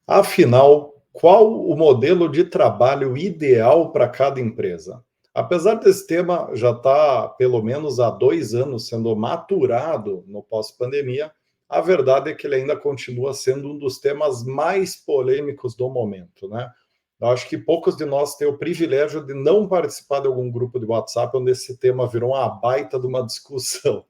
Afinal, qual o modelo de trabalho ideal para cada empresa? Apesar desse tema já estar, pelo menos há 2 anos, sendo maturado no pós-pandemia, a verdade é que ele ainda continua sendo um dos temas mais polêmicos do momento, né? Eu acho que poucos de nós têm o privilégio de não participar de algum grupo de WhatsApp onde esse tema virou uma baita de uma discussão.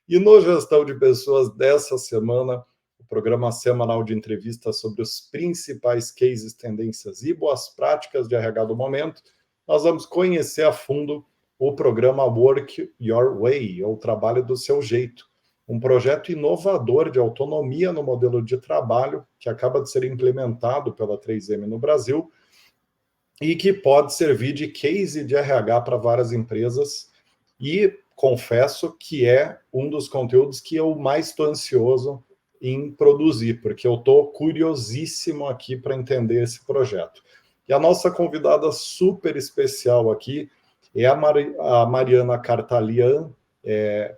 E no Gestão de Pessoas dessa semana, o programa semanal de entrevistas sobre os principais cases, tendências e boas práticas de RH do momento, nós vamos conhecer a fundo o programa Work Your Way, ou Trabalho do Seu Jeito, um projeto inovador de autonomia no modelo de trabalho que acaba de ser implementado pela 3M no Brasil e que pode servir de case de RH para várias empresas. E confesso que é um dos conteúdos que eu mais estou ansioso em produzir, porque eu estou curiosíssimo aqui para entender esse projeto. E a nossa convidada super especial aqui é a Mariana Cartalian,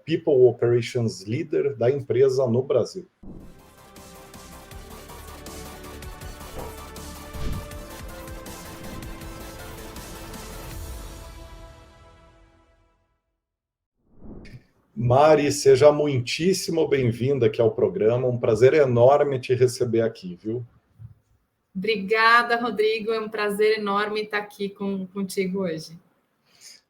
People Operations Leader da empresa no Brasil. Mari, seja muitíssimo bem-vinda aqui ao programa. Um prazer enorme te receber aqui, viu? Obrigada, Rodrigo. É um prazer enorme estar aqui contigo hoje.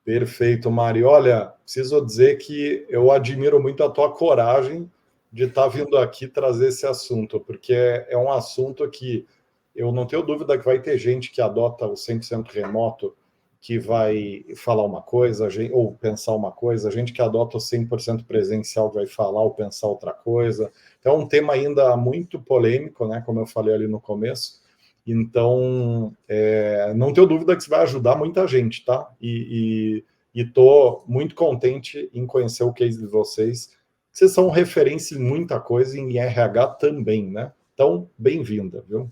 Perfeito, Mari. Olha, preciso dizer que eu admiro muito a tua coragem de estar vindo aqui trazer esse assunto, porque é um assunto que eu não tenho dúvida que vai ter gente que adota o 100% remoto, que vai falar uma coisa ou pensar uma coisa, gente que adota o 100% presencial vai falar ou pensar outra coisa. Então, é um tema ainda muito polêmico, né, como eu falei ali no começo. Então, não tenho dúvida que isso vai ajudar muita gente, tá? E estou muito contente em conhecer o case de vocês. Vocês são referência em muita coisa, em RH também, né? Então, bem-vinda, viu?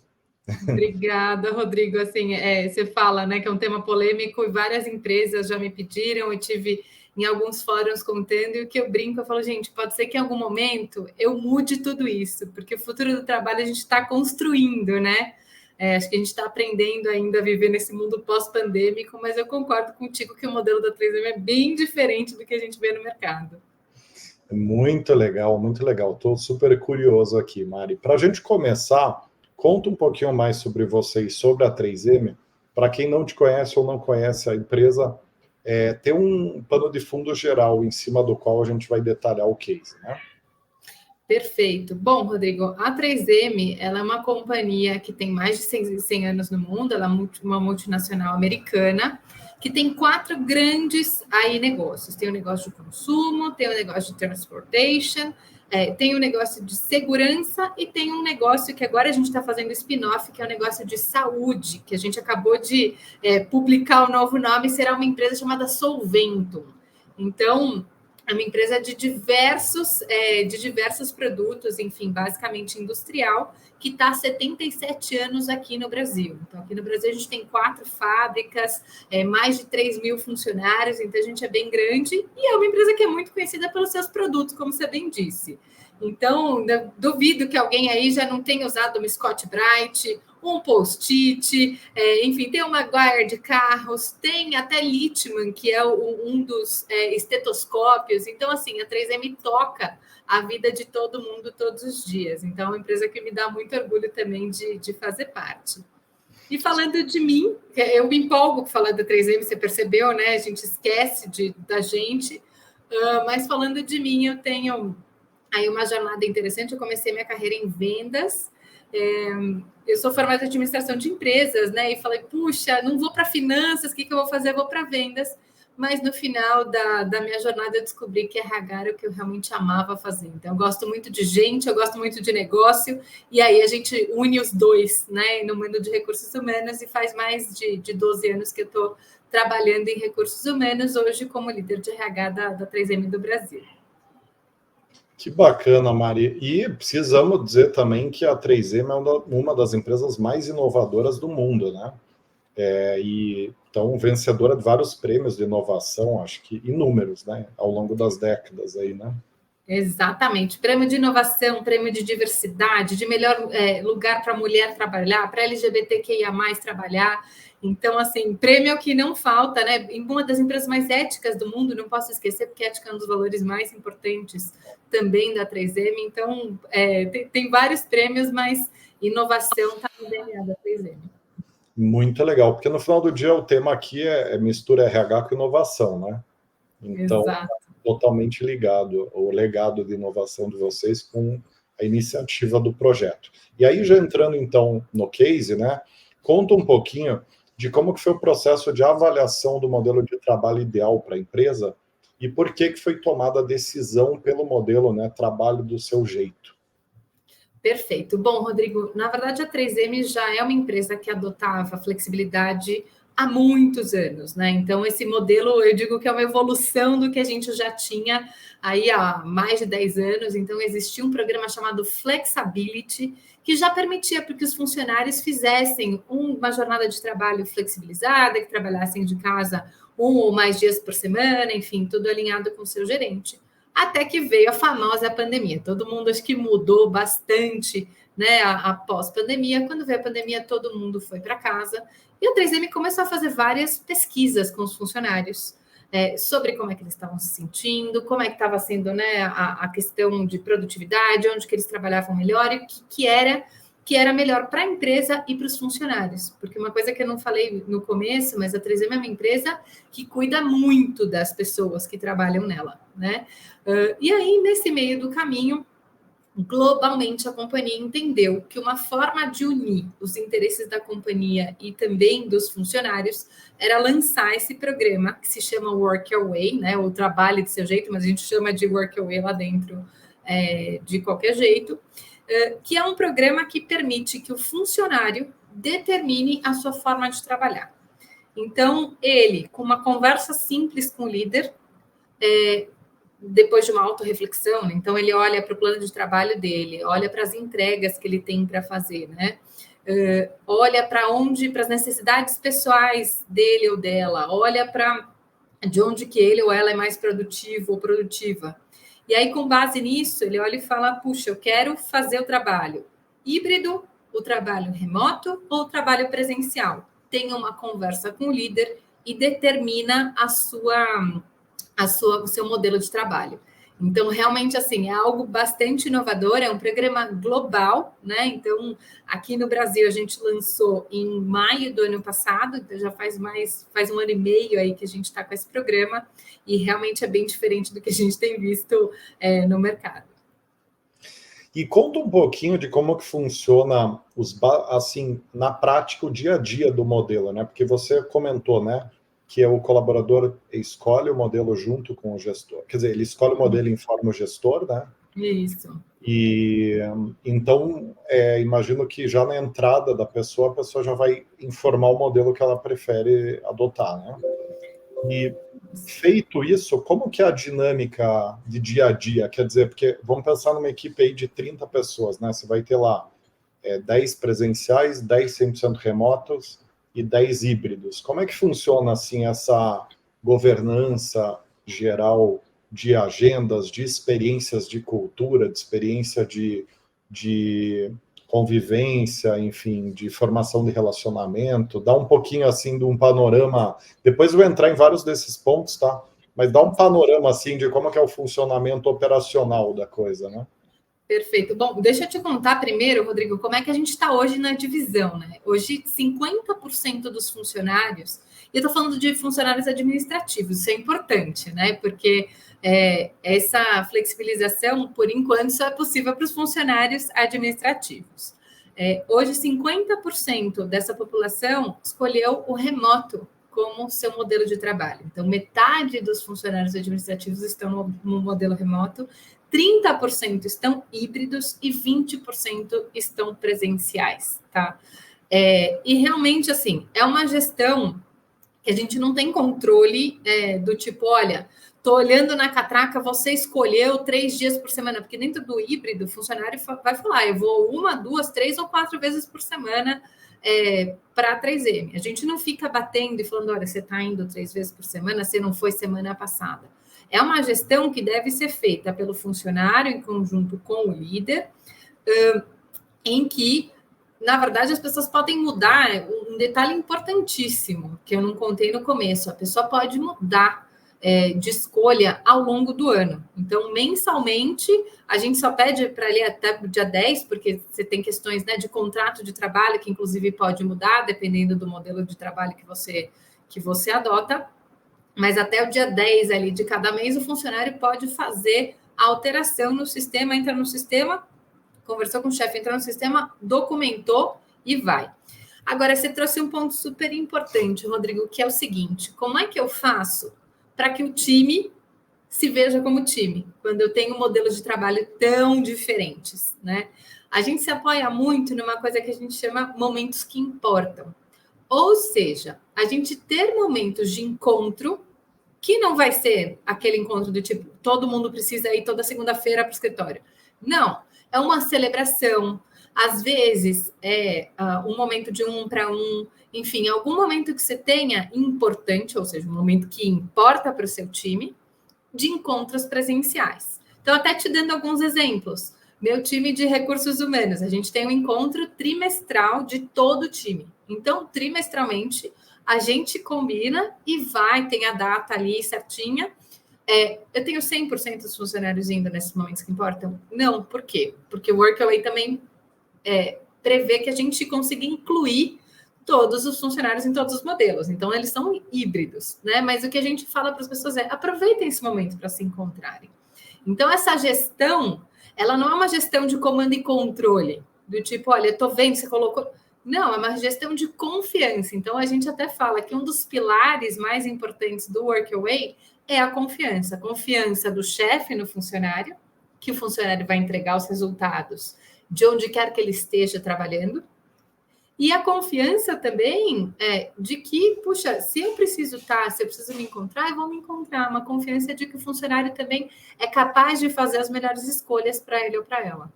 Obrigada, Rodrigo. Assim, você fala, né, que é um tema polêmico e várias empresas já me pediram, eu tive em alguns fóruns contando, e o que eu brinco, eu falo, gente, pode ser que em algum momento eu mude tudo isso, porque o futuro do trabalho a gente está construindo, né? Acho que a gente está aprendendo ainda a viver nesse mundo pós-pandêmico, mas eu concordo contigo que o modelo da 3M é bem diferente do que a gente vê no mercado. Muito legal, muito legal. Estou super curioso aqui, Mari. Para a gente começar, conta um pouquinho mais sobre você e sobre a 3M. Para quem não te conhece ou não conhece a empresa, tem um pano de fundo geral em cima do qual a gente vai detalhar o case, né? Perfeito. Bom, Rodrigo, a 3M ela é uma companhia que tem mais de 100 anos no mundo, ela é uma multinacional americana, que tem 4 grandes negócios. Tem o negócio de consumo, tem o negócio de transportation, tem o negócio de segurança e tem um negócio que agora a gente está fazendo spin-off, que é o negócio de saúde, que a gente acabou de publicar o novo nome, será uma empresa chamada Solventum. Então, é uma empresa de diversos produtos, enfim, basicamente industrial, que está há 77 anos aqui no Brasil. Então, aqui no Brasil a gente tem 4 fábricas, mais de 3 mil funcionários, então a gente é bem grande e é uma empresa que é muito conhecida pelos seus produtos, como você bem disse. Então, duvido que alguém aí já não tenha usado uma Scott-Brite, um Post-it, enfim, tem uma Maguire de carros, tem até Littmann, que é um dos estetoscópios. Então, assim, a 3M toca a vida de todo mundo todos os dias. Então, é uma empresa que me dá muito orgulho também de fazer parte. E falando de mim, eu me empolgo falando da 3M, você percebeu, né? A gente esquece da gente. Mas falando de mim, eu tenho aí uma jornada interessante. Eu comecei minha carreira em vendas. Eu sou formada em administração de empresas, né? E falei, puxa, não vou para finanças, o que eu vou fazer? Eu vou para vendas. Mas no final da minha jornada eu descobri que RH era o que eu realmente amava fazer. Então, eu gosto muito de gente, eu gosto muito de negócio, e aí a gente une os dois, né? No mundo de recursos humanos, e faz mais de 12 anos que eu estou trabalhando em recursos humanos, hoje como líder de RH da 3M do Brasil. Que bacana, Mari. E precisamos dizer também que a 3M é uma das empresas mais inovadoras do mundo, né? Então, vencedora de vários prêmios de inovação, acho que inúmeros, né? Ao longo das décadas aí, né? Exatamente. Prêmio de inovação, prêmio de diversidade, de melhor lugar para a mulher trabalhar, para LGBTQIA+, trabalhar. Então, assim, prêmio é o que não falta, né? Em uma das empresas mais éticas do mundo, não posso esquecer, porque ética é um dos valores mais importantes também da 3M. Então, tem vários prêmios, mas inovação está no DNA da 3M. Muito legal, porque no final do dia o tema aqui é mistura RH com inovação, né? Então, Exato. totalmente ligado, o legado de inovação de vocês com a iniciativa do projeto. E aí, já entrando então no case, né? Conta um pouquinho de como que foi o processo de avaliação do modelo de trabalho ideal para a empresa e por que foi tomada a decisão pelo modelo, né, trabalho do seu jeito. Perfeito. Bom, Rodrigo, na verdade a 3M já é uma empresa que adotava flexibilidade há muitos anos, né? Então, esse modelo, eu digo que é uma evolução do que a gente já tinha aí há mais de 10 anos. Então, existia um programa chamado Flexability, que já permitia que os funcionários fizessem uma jornada de trabalho flexibilizada, que trabalhassem de casa 1 ou mais dias por semana, enfim, tudo alinhado com o seu gerente. Até que veio a famosa pandemia. Todo mundo acho que mudou bastante, né, após pandemia. Quando veio a pandemia, todo mundo foi para casa. E a 3M começou a fazer várias pesquisas com os funcionários sobre como é que eles estavam se sentindo, como é que estava sendo, né, a questão de produtividade, onde que eles trabalhavam melhor e o que era melhor para a empresa e para os funcionários. Porque uma coisa que eu não falei no começo, mas a 3M é uma empresa que cuida muito das pessoas que trabalham nela, né? E aí, nesse meio do caminho, globalmente a companhia entendeu que uma forma de unir os interesses da companhia e também dos funcionários era lançar esse programa que se chama Work Your Way, né? Ou trabalhe do seu jeito, mas a gente chama de Work Your Way lá dentro de qualquer jeito, que é um programa que permite que o funcionário determine a sua forma de trabalhar. Então, ele, com uma conversa simples com o líder, depois de uma autorreflexão, né? Então ele olha para o plano de trabalho dele, olha para as entregas que ele tem para fazer, né? Olha para as necessidades pessoais dele ou dela, olha para de onde que ele ou ela é mais produtivo ou produtiva. E aí, com base nisso, ele olha e fala, puxa, eu quero fazer o trabalho híbrido, o trabalho remoto ou o trabalho presencial. Tenha uma conversa com o líder e determina o seu modelo de trabalho. Então, realmente, assim, é algo bastante inovador, é um programa global, né? Então, aqui no Brasil, a gente lançou em maio do ano passado, então já faz um ano e meio aí que a gente está com esse programa, e realmente é bem diferente do que a gente tem visto no mercado. E conta um pouquinho de como que funciona, assim, na prática, o dia a dia do modelo, né? Porque você comentou, né, que o colaborador escolhe o modelo junto com o gestor. Quer dizer, ele escolhe o modelo e informa o gestor, né? Isso. E então, imagino que já na entrada da pessoa, a pessoa já vai informar o modelo que ela prefere adotar, né? E feito isso, como que é a dinâmica de dia a dia? Quer dizer, porque vamos pensar numa equipe aí de 30 pessoas, né? Você vai ter lá 10 presenciais, 10 100% remotos e 10 híbridos. Como é que funciona, assim, essa governança geral de agendas, de experiências de cultura, de experiência de convivência, enfim, de formação de relacionamento? Dá um pouquinho, assim, de um panorama. Depois eu vou entrar em vários desses pontos, tá? Mas dá um panorama, assim, de como é o funcionamento operacional da coisa, né? Perfeito. Bom, deixa eu te contar primeiro, Rodrigo, como é que a gente está hoje na divisão, né? Hoje, 50% dos funcionários, e eu estou falando de funcionários administrativos, isso é importante, né? Porque essa flexibilização, por enquanto, só é possível para os funcionários administrativos. Hoje, 50% dessa população escolheu o remoto como seu modelo de trabalho. Então, metade dos funcionários administrativos estão no modelo remoto, 30% estão híbridos e 20% estão presenciais, tá? E realmente, assim, é uma gestão que a gente não tem controle do tipo, olha, tô olhando na catraca, você escolheu 3 dias por semana, porque dentro do híbrido, o funcionário vai falar, eu vou 1, 2, 3 ou 4 vezes por semana para a 3M. A gente não fica batendo e falando, olha, você está indo 3 vezes por semana, você não foi semana passada. É uma gestão que deve ser feita pelo funcionário em conjunto com o líder, em que, na verdade, as pessoas podem mudar. Um detalhe importantíssimo que eu não contei no começo: a pessoa pode mudar de escolha ao longo do ano. Então, mensalmente, a gente só pede para ali até o dia 10, porque você tem questões, né, de contrato de trabalho, que inclusive pode mudar, dependendo do modelo de trabalho que você adota. Mas até o dia 10 ali de cada mês, o funcionário pode fazer a alteração no sistema, entra no sistema, conversou com o chefe, entrou no sistema, documentou e vai. Agora, você trouxe um ponto super importante, Rodrigo, que é o seguinte: como é que eu faço para que o time se veja como time, quando eu tenho modelos de trabalho tão diferentes, né? A gente se apoia muito numa coisa que a gente chama momentos que importam. Ou seja, a gente ter momentos de encontro, que não vai ser aquele encontro do tipo, todo mundo precisa ir toda segunda-feira para o escritório. Não, é uma celebração. Às vezes, é um momento de um para um. Enfim, algum momento que você tenha importante, ou seja, um momento que importa para o seu time, de encontros presenciais. Então, até te dando alguns exemplos. Meu time de recursos humanos, a gente tem um encontro trimestral de todo o time. Então, trimestralmente, a gente combina e vai, tem a data ali certinha. Eu tenho 100% dos funcionários indo nesses momentos que importam? Não, por quê? Porque o Workaway também prevê que a gente consiga incluir todos os funcionários em todos os modelos. Então, eles são híbridos, né? Mas o que a gente fala para as pessoas é: aproveitem esse momento para se encontrarem. Então, essa gestão, ela não é uma gestão de comando e controle, do tipo, olha, eu tô vendo, você colocou... Não, é uma gestão de confiança. Então, a gente até fala que um dos pilares mais importantes do Workaway é a confiança. A confiança do chefe no funcionário, que o funcionário vai entregar os resultados de onde quer que ele esteja trabalhando. E a confiança também de que, puxa, se eu preciso se eu preciso me encontrar, eu vou me encontrar. Uma confiança de que o funcionário também é capaz de fazer as melhores escolhas para ele ou para ela.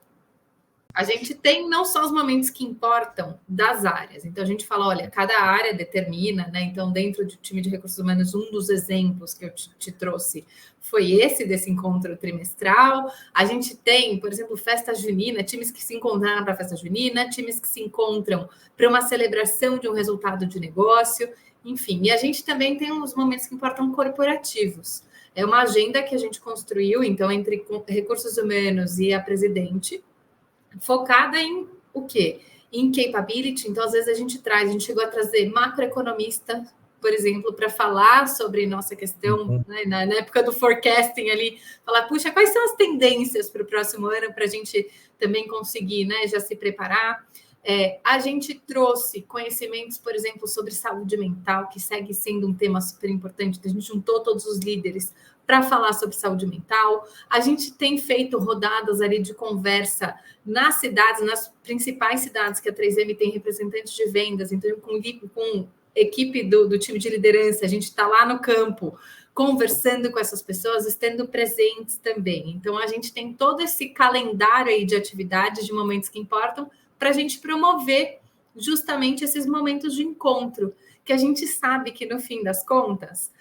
A gente tem não só os momentos que importam das áreas. Então, a gente fala, olha, cada área determina, né? Então, dentro do time de recursos humanos, um dos exemplos que eu te trouxe foi esse desse encontro trimestral. A gente tem, por exemplo, festa junina, times que se encontraram para a festa junina, times que se encontram para uma celebração de um resultado de negócio, enfim. E a gente também tem uns momentos que importam corporativos. É uma agenda que a gente construiu, então, entre recursos humanos e a presidente, focada em o quê? Em capability. Então, às vezes, a gente chegou a trazer macroeconomista, por exemplo, para falar sobre nossa questão, né, na época do forecasting ali, falar, puxa, quais são as tendências para o próximo ano, para a gente também conseguir, né, já se preparar. A gente trouxe conhecimentos, por exemplo, sobre saúde mental, que segue sendo um tema super importante. A gente juntou todos os líderes para falar sobre saúde mental. A gente tem feito rodadas ali de conversa nas cidades, nas principais cidades que a 3M tem representantes de vendas. Então, com equipe do time de liderança, a gente está lá no campo conversando com essas pessoas, estando presentes também. Então, a gente tem todo esse calendário aí de atividades, de momentos que importam, para a gente promover justamente esses momentos de encontro, que a gente sabe que, no fim das contas,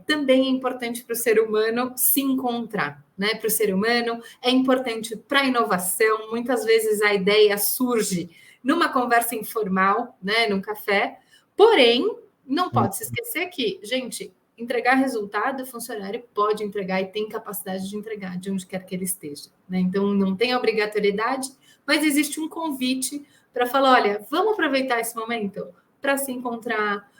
também é importante para o ser humano se encontrar, né? Para o ser humano, é importante para a inovação. Muitas vezes a ideia surge numa conversa informal, né? Num café. Porém, não pode se esquecer que, gente, entregar resultado, o funcionário pode entregar e tem capacidade de entregar de onde quer que ele esteja, né? Então, não tem obrigatoriedade, mas existe um convite para falar, olha, vamos aproveitar esse momento para se encontrar,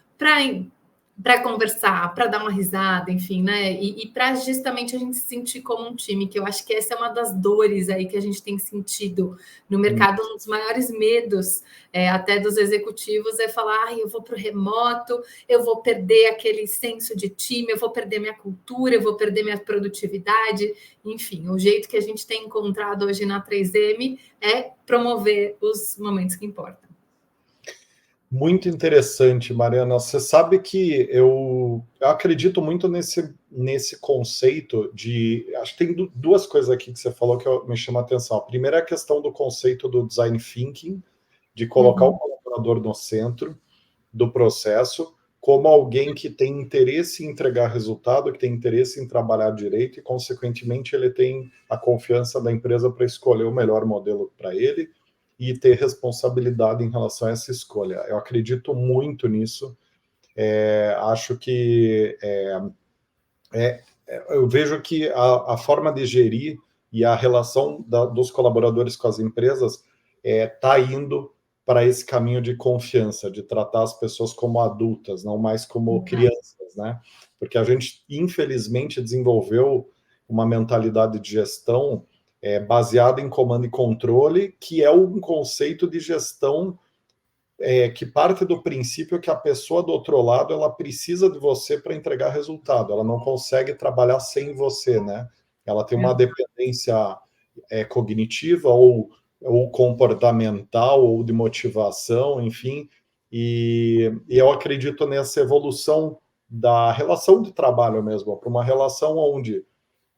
para conversar, para dar uma risada, enfim, né? E para justamente a gente se sentir como um time, que eu acho que essa é uma das dores aí que a gente tem sentido no mercado. Um dos maiores medos até dos executivos é falar, eu vou para o remoto, eu vou perder aquele senso de time, eu vou perder minha cultura, eu vou perder minha produtividade. Enfim, o jeito que a gente tem encontrado hoje na 3M é promover os momentos que importam. Muito interessante, Mariana. Você sabe que eu acredito muito nesse conceito de... Acho que tem duas coisas aqui que você falou que me chamam a atenção. A primeira é a questão do conceito do design thinking, de colocar o colaborador no centro do processo, como alguém que tem interesse em entregar resultado, que tem interesse em trabalhar direito e, consequentemente, ele tem a confiança da empresa para escolher o melhor modelo para ele e ter responsabilidade em relação a essa escolha. Eu acredito muito nisso. Acho que eu vejo que a forma de gerir e a relação dos colaboradores com as empresas está indo para esse caminho de confiança, de tratar as pessoas como adultas, não mais como crianças, né? Porque a gente, infelizmente, desenvolveu uma mentalidade de gestão baseada em comando e controle, que é um conceito de gestão que parte do princípio que a pessoa do outro lado ela precisa de você para entregar resultado, ela não consegue trabalhar sem você, né? Ela tem uma dependência cognitiva ou comportamental ou de motivação, enfim, e eu acredito nessa evolução da relação de trabalho mesmo, para uma relação onde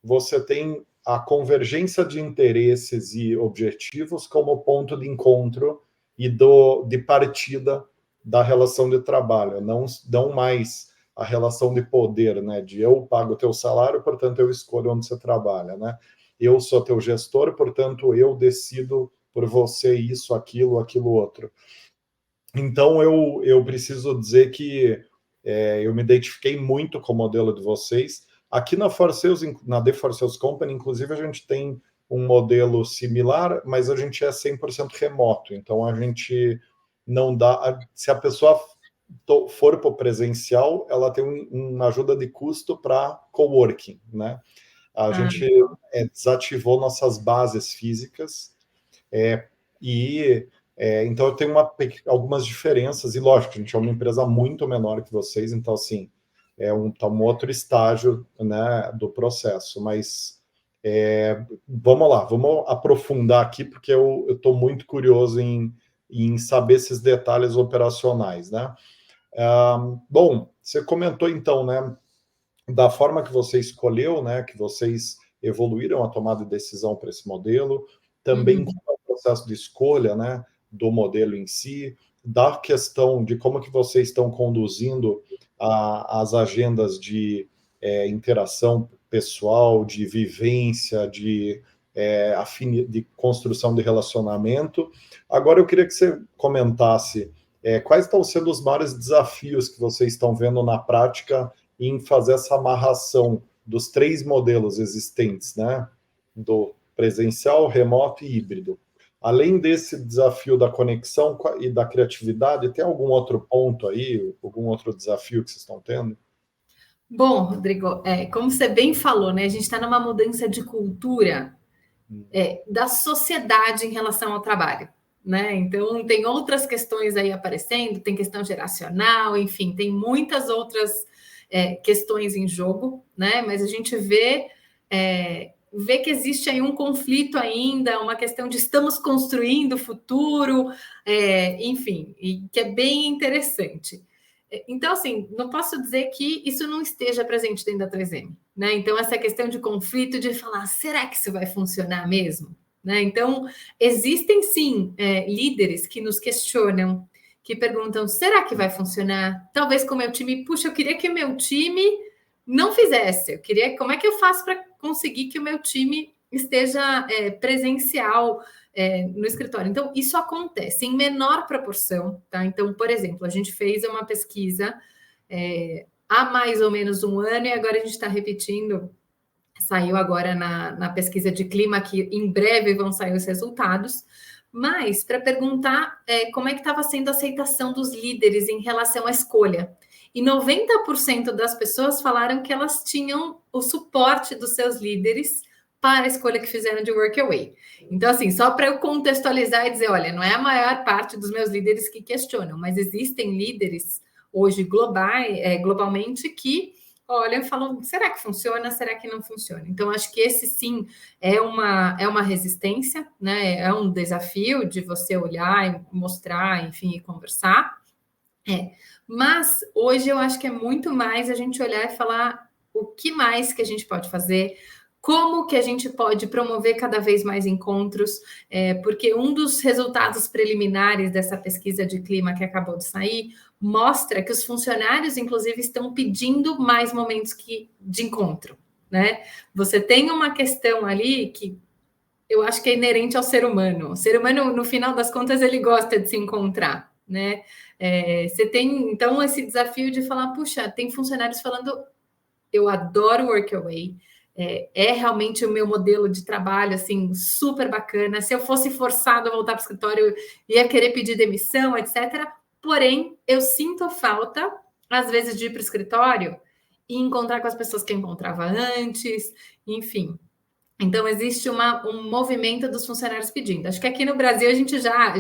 você tem a convergência de interesses e objetivos como ponto de encontro e de partida da relação de trabalho, não mais a relação de poder, né? De eu pago o teu salário, portanto eu escolho onde você trabalha, né? Eu sou teu gestor, portanto eu decido por você isso, aquilo outro. Então eu preciso dizer que eu me identifiquei muito com o modelo de vocês. Aqui na na The For Sales Company, inclusive, a gente tem um modelo similar, mas a gente é 100% remoto. Então, a gente não dá... Se a pessoa for para o presencial, ela tem uma ajuda de custo para coworking, né? A gente desativou nossas bases físicas então eu tenho algumas diferenças, e lógico, a gente é uma empresa muito menor que vocês, então assim, tá um outro estágio, né, do processo, mas vamos lá, vamos aprofundar aqui, porque eu estou muito curioso em saber esses detalhes operacionais, né? Bom, você comentou então, né, da forma que você escolheu, né, que vocês evoluíram a tomada de decisão para esse modelo, também com o processo de escolha, né, do modelo em si, da questão de como que vocês estão conduzindo as agendas de interação pessoal, de vivência, de construção de relacionamento. Agora eu queria que você comentasse quais estão sendo os maiores desafios que vocês estão vendo na prática em fazer essa amarração dos 3 modelos existentes, né? Do presencial, remoto e híbrido. Além desse desafio da conexão e da criatividade, tem algum outro ponto aí, algum outro desafio que vocês estão tendo? Bom, Rodrigo, como você bem falou, né? A gente está numa mudança de cultura da sociedade em relação ao trabalho, né? Então, tem outras questões aí aparecendo, tem questão geracional, enfim, tem muitas outras questões em jogo, né? Mas a gente vê que existe aí um conflito ainda, uma questão de estamos construindo o futuro, enfim, e que é bem interessante. Então, assim, não posso dizer que isso não esteja presente dentro da 3M, né? Então, essa questão de conflito, de falar, será que isso vai funcionar mesmo? Né? Então, existem sim líderes que nos questionam, que perguntam, será que vai funcionar? Talvez com o meu time, puxa, eu queria que o meu time não fizesse, como é que eu faço para conseguir que o meu time esteja presencial no escritório? Então, isso acontece em menor proporção, tá? Então, por exemplo, a gente fez uma pesquisa há mais ou menos um ano e agora a gente está repetindo, saiu agora na pesquisa de clima, que em breve vão sair os resultados, mas para perguntar como é que estava sendo a aceitação dos líderes em relação à escolha. E 90% das pessoas falaram que elas tinham o suporte dos seus líderes para a escolha que fizeram de Workaway. Então, assim, só para eu contextualizar e dizer, olha, não é a maior parte dos meus líderes que questionam, mas existem líderes hoje globalmente que olham e falam, será que funciona? Será que não funciona? Então, acho que esse sim é uma resistência, né? É um desafio de você olhar e mostrar, enfim, e conversar. Mas hoje eu acho que é muito mais a gente olhar e falar o que mais que a gente pode fazer, como que a gente pode promover cada vez mais encontros, porque um dos resultados preliminares dessa pesquisa de clima que acabou de sair mostra que os funcionários, inclusive, estão pedindo mais momentos de encontro, né? Você tem uma questão ali que eu acho que é inerente ao ser humano. O ser humano, no final das contas, ele gosta de se encontrar, né? Você tem, então, esse desafio de falar, puxa, tem funcionários falando, eu adoro Workaway, realmente o meu modelo de trabalho, assim, super bacana. Se eu fosse forçado a voltar para o escritório, ia querer pedir demissão, etc. Porém, eu sinto falta, às vezes, de ir para o escritório e encontrar com as pessoas que eu encontrava antes, enfim. Então, existe um movimento dos funcionários pedindo. Acho que aqui no Brasil a gente já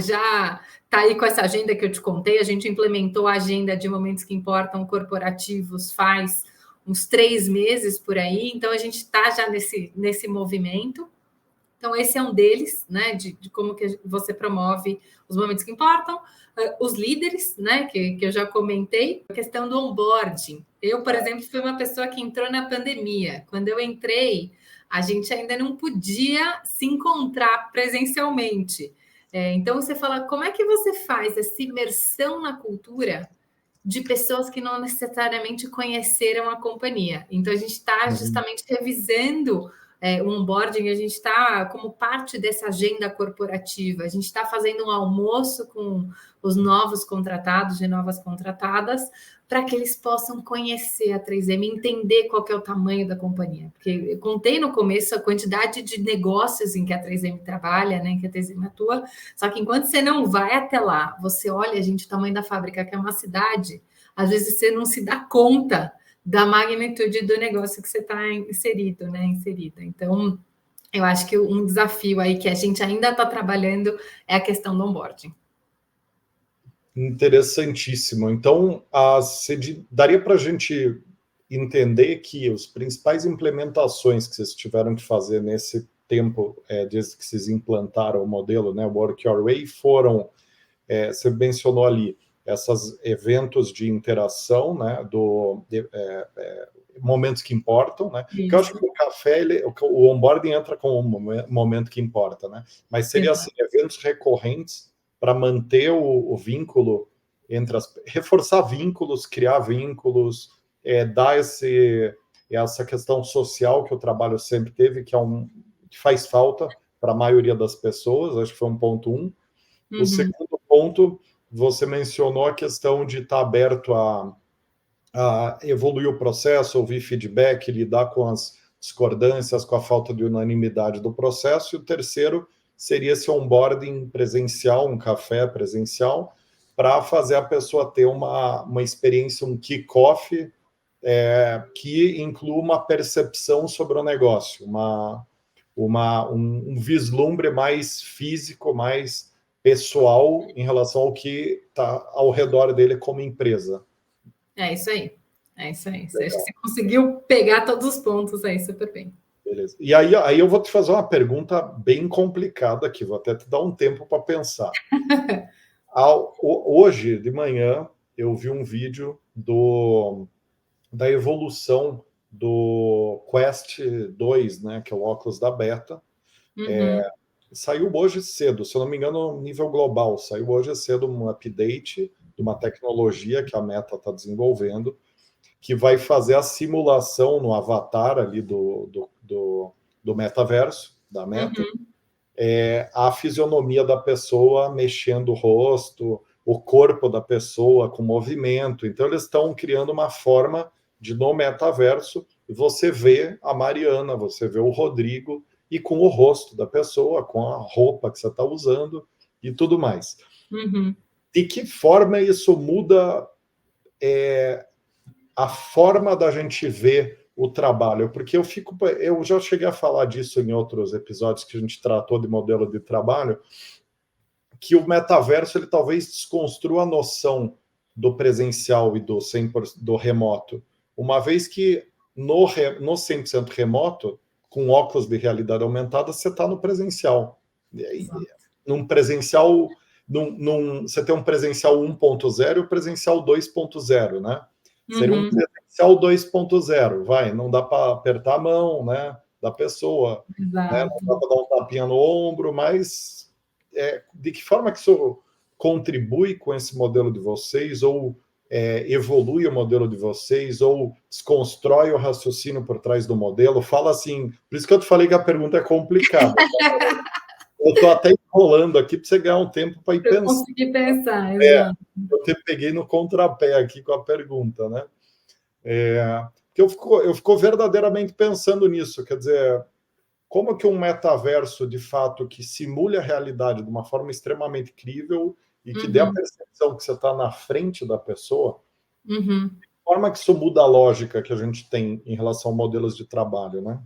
está aí com essa agenda que eu te contei, a gente implementou a agenda de momentos que importam corporativos faz uns 3 meses por aí, então a gente está já nesse movimento. Então, esse é um deles, né? De como que você promove os momentos que importam. Os líderes, né? Que eu já comentei, a questão do onboarding. Eu, por exemplo, fui uma pessoa que entrou na pandemia. Quando eu entrei, a gente ainda não podia se encontrar presencialmente. Então, você fala, como é que você faz essa imersão na cultura de pessoas que não necessariamente conheceram a companhia? Então, a gente está justamente revisando o onboarding, a gente está como parte dessa agenda corporativa, a gente está fazendo um almoço com os novos contratados e novas contratadas, para que eles possam conhecer a 3M, entender qual que é o tamanho da companhia. Porque eu contei no começo a quantidade de negócios em que a 3M trabalha, né, em que a 3M atua, só que enquanto você não vai até lá, você olha, gente, o tamanho da fábrica, que é uma cidade, às vezes você não se dá conta da magnitude do negócio que você está inserido, né, inserida. Então, eu acho que um desafio aí que a gente ainda está trabalhando é a questão do onboarding. Interessantíssimo. Então, daria para a gente entender que as principais implementações que vocês tiveram que fazer nesse tempo, desde que vocês implantaram o modelo, né, Work Your Way, foram, você mencionou ali, esses eventos de interação, né, momentos que importam, né? Porque eu acho que o café, o onboarding entra com o momento que importa, né? Mas seria assim, eventos recorrentes para manter o vínculo reforçar vínculos, criar vínculos, dar essa questão social que o trabalho sempre teve, que faz falta para a maioria das pessoas. Acho que foi um ponto 1. O segundo ponto, você mencionou a questão de estar aberto a evoluir o processo, ouvir feedback, lidar com as discordâncias, com a falta de unanimidade do processo. E o terceiro seria esse onboarding presencial, um café presencial, para fazer a pessoa ter uma experiência, um kick-off que inclua uma percepção sobre o negócio, um vislumbre mais físico, mais pessoal em relação ao que está ao redor dele como empresa. É isso aí. Acho que você conseguiu pegar todos os pontos aí super bem. Beleza. E aí eu vou te fazer uma pergunta bem complicada aqui, vou até te dar um tempo para pensar. Hoje de manhã eu vi um vídeo da evolução do Quest 2, né, que é o óculos da Beta. Saiu hoje cedo, se eu não me engano, nível global, saiu hoje cedo um update de uma tecnologia que a Meta está desenvolvendo, que vai fazer a simulação no avatar ali do metaverso, da Meta, a fisionomia da pessoa mexendo o rosto, o corpo da pessoa com movimento. Então, eles estão criando uma forma de, no metaverso, você vê a Mariana, você vê o Rodrigo, e com o rosto da pessoa, com a roupa que você está usando e tudo mais. De que forma isso muda a forma da gente ver o trabalho? Porque eu já cheguei a falar disso em outros episódios que a gente tratou de modelo de trabalho, que o metaverso ele talvez desconstrua a noção do presencial e do 100% do remoto, uma vez que no 100% remoto, com óculos de realidade aumentada, você está no presencial. Num presencial, você tem um presencial 1.0 e o presencial 2.0, né? Seria um presencial 2.0, não dá para apertar a mão, né? da pessoa, né? Exato. Não dá para dar um tapinha no ombro, mas de que forma que isso contribui com esse modelo de vocês, ou evolui o modelo de vocês, ou desconstrói o raciocínio por trás do modelo? Fala assim, por isso que eu te falei que a pergunta é complicada. Eu estou até enrolando aqui para você ganhar um tempo para ir Para eu pensando. conseguir pensar, exato. Eu te peguei no contrapé aqui com a pergunta, né? Que eu fico verdadeiramente pensando nisso, quer dizer, como que um metaverso, de fato, que simule a realidade de uma forma extremamente crível e que dê a percepção que você está na frente da pessoa, de forma que isso muda a lógica que a gente tem em relação a modelos de trabalho, né?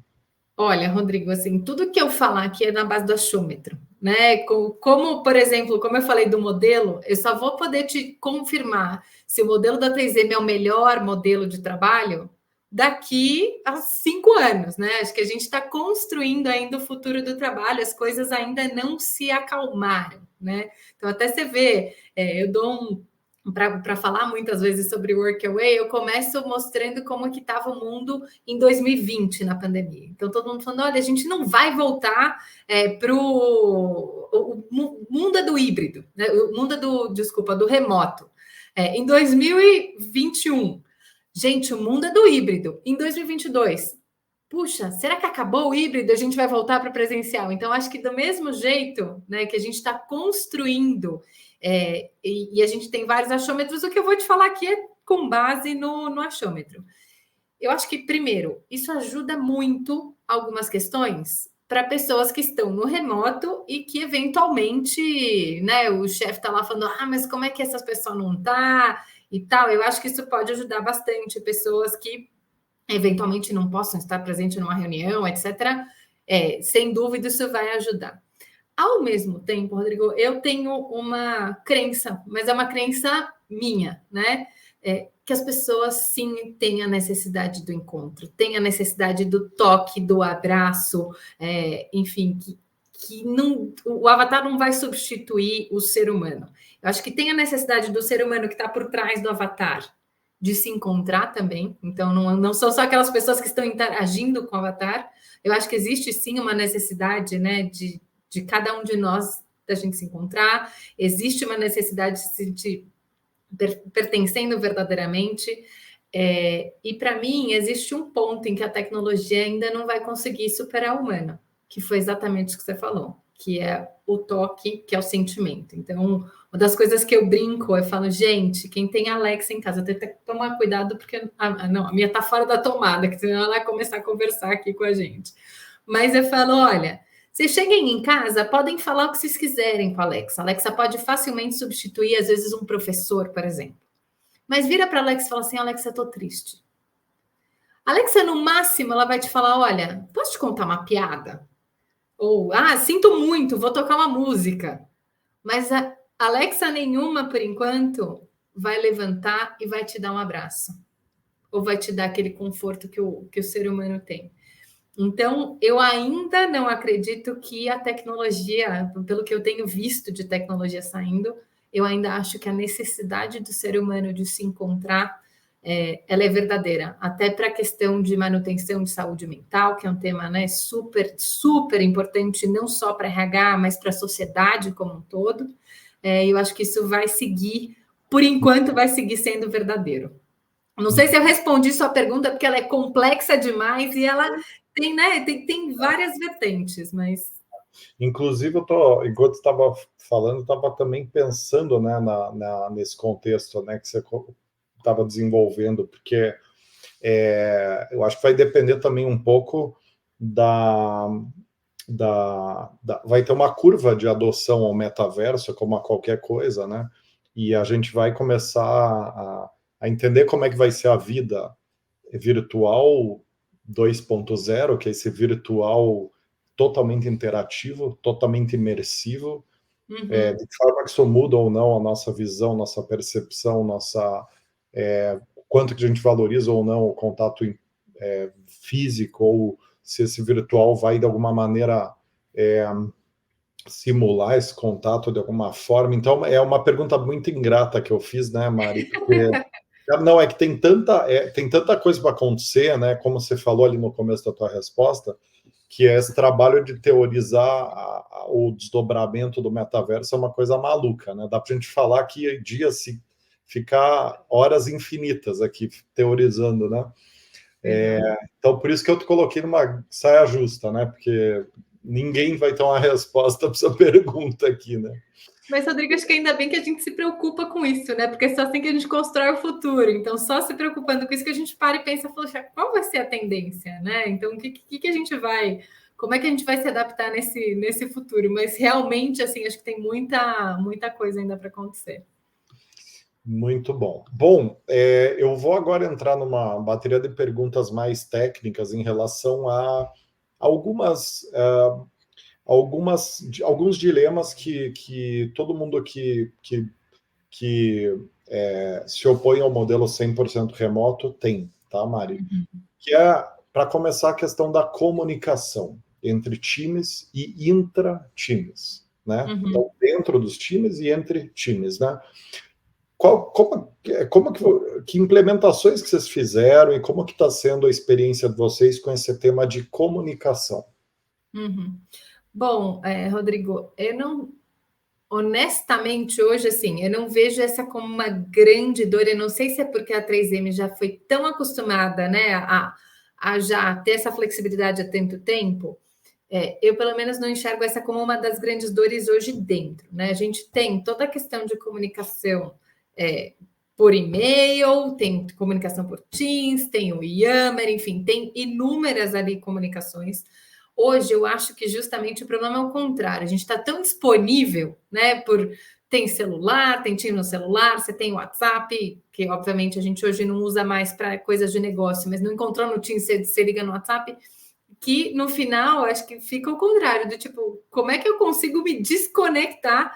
Olha, Rodrigo, assim, tudo que eu falar aqui é na base do achômetro, né? Como, por exemplo, como eu falei do modelo, eu só vou poder te confirmar se o modelo da 3M é o melhor modelo de trabalho daqui a 5 anos, né? Acho que a gente está construindo ainda o futuro do trabalho, as coisas ainda não se acalmaram, né? Então, até você vê, eu dou para falar muitas vezes sobre o Workaway, eu começo mostrando como que estava o mundo em 2020 na pandemia. Então, todo mundo falando, olha, a gente não vai voltar para o mundo do híbrido, né? O mundo do remoto. Em 2021, gente, o mundo é do híbrido. Em 2022, puxa, será que acabou o híbrido? A gente vai voltar para o presencial? Então, acho que do mesmo jeito, né, que a gente está construindo e a gente tem vários achômetros, o que eu vou te falar aqui é com base no achômetro. Eu acho que, primeiro, isso ajuda muito algumas questões para pessoas que estão no remoto e que, eventualmente, né, o chefe está lá falando, mas como é que essas pessoas não tá e tal. Eu acho que isso pode ajudar bastante pessoas que, eventualmente, não possam estar presentes numa reunião, etc. Sem dúvida, isso vai ajudar. Ao mesmo tempo, Rodrigo, eu tenho uma crença, mas é uma crença minha, né? Que as pessoas sim têm a necessidade do encontro, têm a necessidade do toque, do abraço, enfim, que não, o avatar não vai substituir o ser humano. Eu acho que tem a necessidade do ser humano que está por trás do avatar de se encontrar também. Então, não são só aquelas pessoas que estão interagindo com o avatar. Eu acho que existe sim uma necessidade, né, de cada um de nós da gente se encontrar, existe uma necessidade de se sentir pertencendo verdadeiramente, e para mim existe um ponto em que a tecnologia ainda não vai conseguir superar o humano, que foi exatamente o que você falou, que é o toque, que é o sentimento. Então, uma das coisas que eu brinco, eu falo, gente, quem tem Alexa em casa, tem que tomar cuidado, porque a minha tá fora da tomada, que senão ela vai começar a conversar aqui com a gente. Mas eu falo, olha, vocês cheguem em casa, podem falar o que vocês quiserem com a Alexa. A Alexa pode facilmente substituir, às vezes, um professor, por exemplo. Mas vira para a Alexa e fala assim, Alexa, eu tô triste. A Alexa, no máximo, ela vai te falar, olha, posso te contar uma piada? Ou, sinto muito, vou tocar uma música. Mas a Alexa nenhuma, por enquanto, vai levantar e vai te dar um abraço. Ou vai te dar aquele conforto que o ser humano tem. Então, eu ainda não acredito que a tecnologia, pelo que eu tenho visto de tecnologia saindo, eu ainda acho que a necessidade do ser humano de se encontrar, ela é verdadeira. Até para a questão de manutenção de saúde mental, que é um tema, né, super, super importante, não só para RH, mas para a sociedade como um todo. Eu acho que isso vai seguir, por enquanto, vai seguir sendo verdadeiro. Não sei se eu respondi sua pergunta, porque ela é complexa demais e ela tem, né, tem várias vertentes, mas... Inclusive, enquanto estava falando, estava também pensando, né, nesse contexto, né, que você estava desenvolvendo, porque eu acho que vai depender também um pouco vai ter uma curva de adoção ao metaverso, como a qualquer coisa, né? E a gente vai começar a entender como é que vai ser a vida virtual 2.0, que é esse virtual totalmente interativo, totalmente imersivo, de forma que isso muda ou não a nossa visão, nossa percepção, quanto que a gente valoriza ou não o contato físico, ou se esse virtual vai, de alguma maneira, simular esse contato de alguma forma. Então, é uma pergunta muito ingrata que eu fiz, né, Mari? Porque não, é que tem tanta coisa para acontecer, né? Como você falou ali no começo da tua resposta, que esse trabalho de teorizar o desdobramento do metaverso é uma coisa maluca, né? Dá para a gente falar aqui dias, se ficar horas infinitas aqui teorizando, né? Então, por isso que eu te coloquei numa saia justa, né? Porque ninguém vai ter uma resposta para essa pergunta aqui, né? Mas, Rodrigo, acho que ainda bem que a gente se preocupa com isso, né? Porque é só assim que a gente constrói o futuro. Então, só se preocupando com isso que a gente para e pensa, poxa, qual vai ser a tendência, né? Então, o que a gente vai... Como é que a gente vai se adaptar nesse futuro? Mas, realmente, assim, acho que tem muita coisa ainda para acontecer. Muito bom. Bom, eu vou agora entrar numa bateria de perguntas mais técnicas em relação a alguns dilemas que todo mundo que se opõe ao modelo 100% remoto tem, tá, Mari? Que é, para começar, a questão da comunicação entre times e intra-times, né? Então, dentro dos times e entre times, né? Que implementações que vocês fizeram e como que está sendo a experiência de vocês com esse tema de comunicação? Bom, Rodrigo, honestamente, hoje, assim, eu não vejo essa como uma grande dor. Eu não sei se é porque a 3M já foi tão acostumada, né, a já ter essa flexibilidade há tanto tempo. Eu, pelo menos, não enxergo essa como uma das grandes dores hoje dentro, né? A gente tem toda a questão de comunicação por e-mail, tem comunicação por Teams, tem o Yammer, enfim, tem inúmeras ali comunicações. Hoje, eu acho que justamente o problema é o contrário. A gente está tão disponível, né? Tem celular, tem time no celular, você tem WhatsApp, que obviamente a gente hoje não usa mais para coisas de negócio, mas não encontrou no Teams, você liga no WhatsApp, que no final acho que fica o contrário, do tipo, como é que eu consigo me desconectar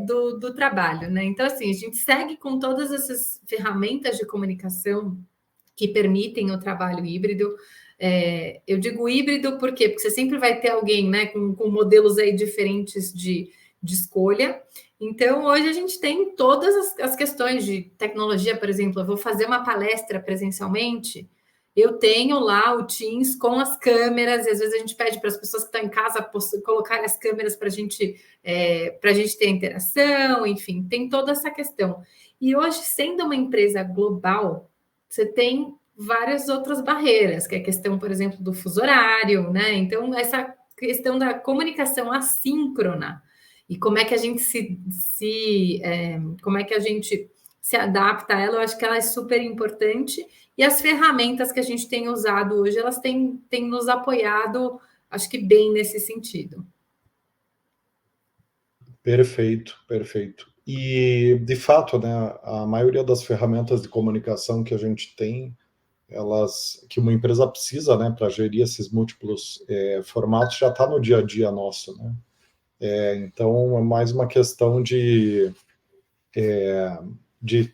do trabalho, né? Então, assim, a gente segue com todas essas ferramentas de comunicação que permitem o trabalho híbrido. Eu digo híbrido por quê? Porque você sempre vai ter alguém, né, com modelos aí diferentes de escolha. Então, hoje a gente tem todas as questões de tecnologia, por exemplo, eu vou fazer uma palestra presencialmente, eu tenho lá o Teams com as câmeras, e às vezes a gente pede para as pessoas que estão em casa colocar as câmeras para a gente ter interação, enfim, tem toda essa questão. E hoje, sendo uma empresa global, você tem várias outras barreiras, que é a questão, por exemplo, do fuso horário, né? Então, essa questão da comunicação assíncrona e como é que a gente como é que a gente se adapta a ela, eu acho que ela é super importante. E as ferramentas que a gente tem usado hoje, elas têm nos apoiado, acho que bem nesse sentido. Perfeito, perfeito. E, de fato, né, a maioria das ferramentas de comunicação que a gente tem, que uma empresa precisa, né, para gerir esses múltiplos formatos, já está no dia a dia nosso, né? Então, é mais uma questão de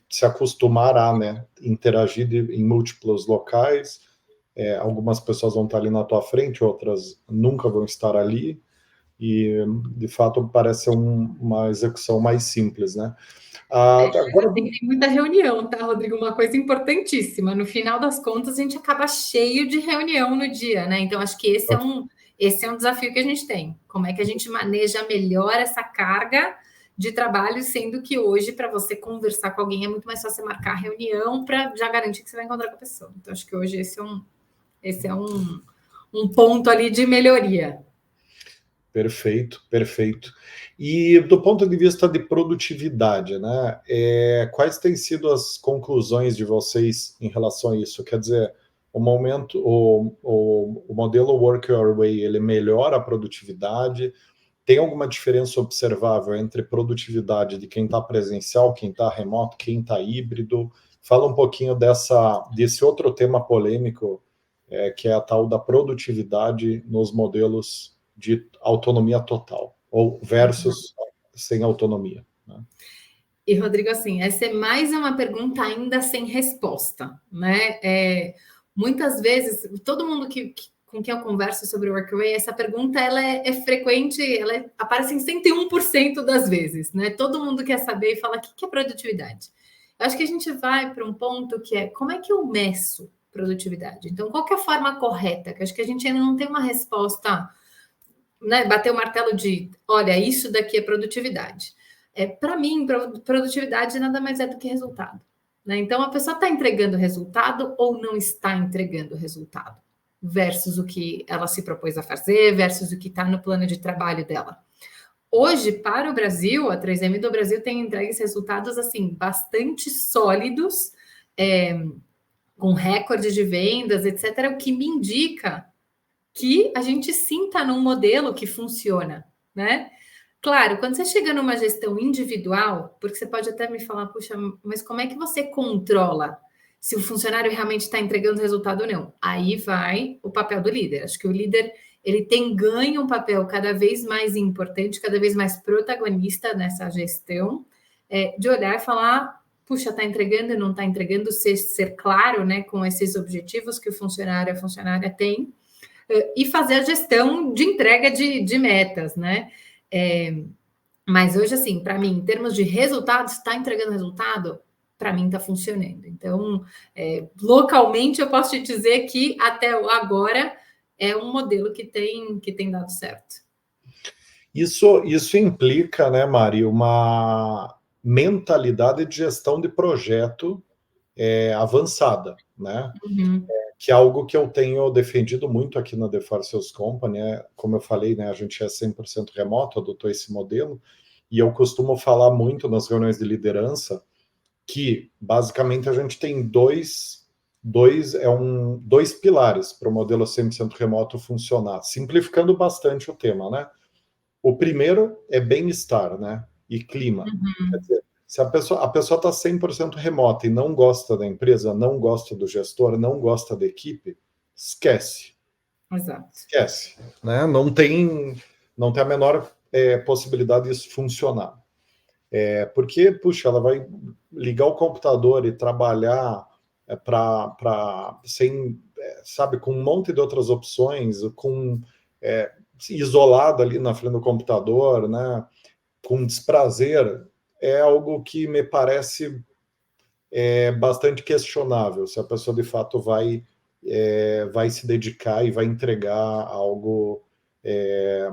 se acostumar a, né, interagir em múltiplos locais. Algumas pessoas vão estar ali na tua frente, outras nunca vão estar ali, e, de fato, parece ser uma execução mais simples, né? Agora tem muita reunião, tá, Rodrigo? Uma coisa importantíssima. No final das contas, a gente acaba cheio de reunião no dia, né? Então, acho que esse é um desafio que a gente tem. Como é que a gente maneja melhor essa carga de trabalho, sendo que hoje, para você conversar com alguém, é muito mais fácil marcar a reunião para já garantir que você vai encontrar com a pessoa. Então, acho que hoje esse é um ponto ali de melhoria. Perfeito, perfeito. E do ponto de vista de produtividade, né? Quais têm sido as conclusões de vocês em relação a isso? Quer dizer, o modelo Work Your Way, ele melhora a produtividade? Tem alguma diferença observável entre produtividade de quem está presencial, quem está remoto, quem está híbrido? Fala um pouquinho desse outro tema polêmico, que é a tal da produtividade nos modelos de autonomia total, ou versus sem autonomia. Né? E, Rodrigo, assim, essa é mais uma pergunta ainda sem resposta, né? Muitas vezes, todo mundo com quem eu converso sobre o Workaway, essa pergunta ela é frequente, aparece em 101% das vezes, né? Todo mundo quer saber e fala, o que é produtividade? Eu acho que a gente vai para um ponto que é, como é que eu meço produtividade. Então, qual que é a forma correta? Que acho que a gente ainda não tem uma resposta, né? Bater o martelo de, olha, isso daqui é produtividade. Para mim, produtividade nada mais é do que resultado. Né? Então, a pessoa está entregando resultado ou não está entregando resultado, versus o que ela se propôs a fazer, versus o que está no plano de trabalho dela. Hoje, para o Brasil, a 3M do Brasil tem entregue resultados assim bastante sólidos, com recorde de vendas, etc., o que me indica que a gente sim está num modelo que funciona, né? Claro, quando você chega numa gestão individual, porque você pode até me falar, puxa, mas como é que você controla se o funcionário realmente está entregando resultado ou não? Aí vai o papel do líder. Acho que o líder ele tem ganho um papel cada vez mais importante, cada vez mais protagonista nessa gestão, de olhar e falar, puxa, está entregando e não está entregando, ser claro, né, com esses objetivos que o funcionário, a funcionária tem, e fazer a gestão de entrega de metas, né? Mas hoje, assim, para mim, em termos de resultados, está entregando resultado? Para mim, está funcionando. Então, localmente, eu posso te dizer que até agora é um modelo que tem dado certo. Isso implica, né, Mari, uma mentalidade de gestão de projeto avançada, né? Uhum. Que é algo que eu tenho defendido muito aqui na The Force Sales Company. Como eu falei, né, a gente é 100% remoto, adotou esse modelo, e eu costumo falar muito nas reuniões de liderança que, basicamente, a gente tem dois pilares para o modelo 100% remoto funcionar, simplificando bastante o tema, né? O primeiro é bem-estar, né? E clima. Quer dizer, se a pessoa está 100% remota e não gosta da empresa, não gosta do gestor, não gosta da equipe, esquece. Exato. Esquece. Né? Não tem a menor possibilidade disso funcionar. Porque, puxa, ela vai ligar o computador e trabalhar sabe, com um monte de outras opções, isolada ali na frente do computador, né? Com desprazer, é algo que me parece bastante questionável, se a pessoa de fato vai se dedicar e vai entregar algo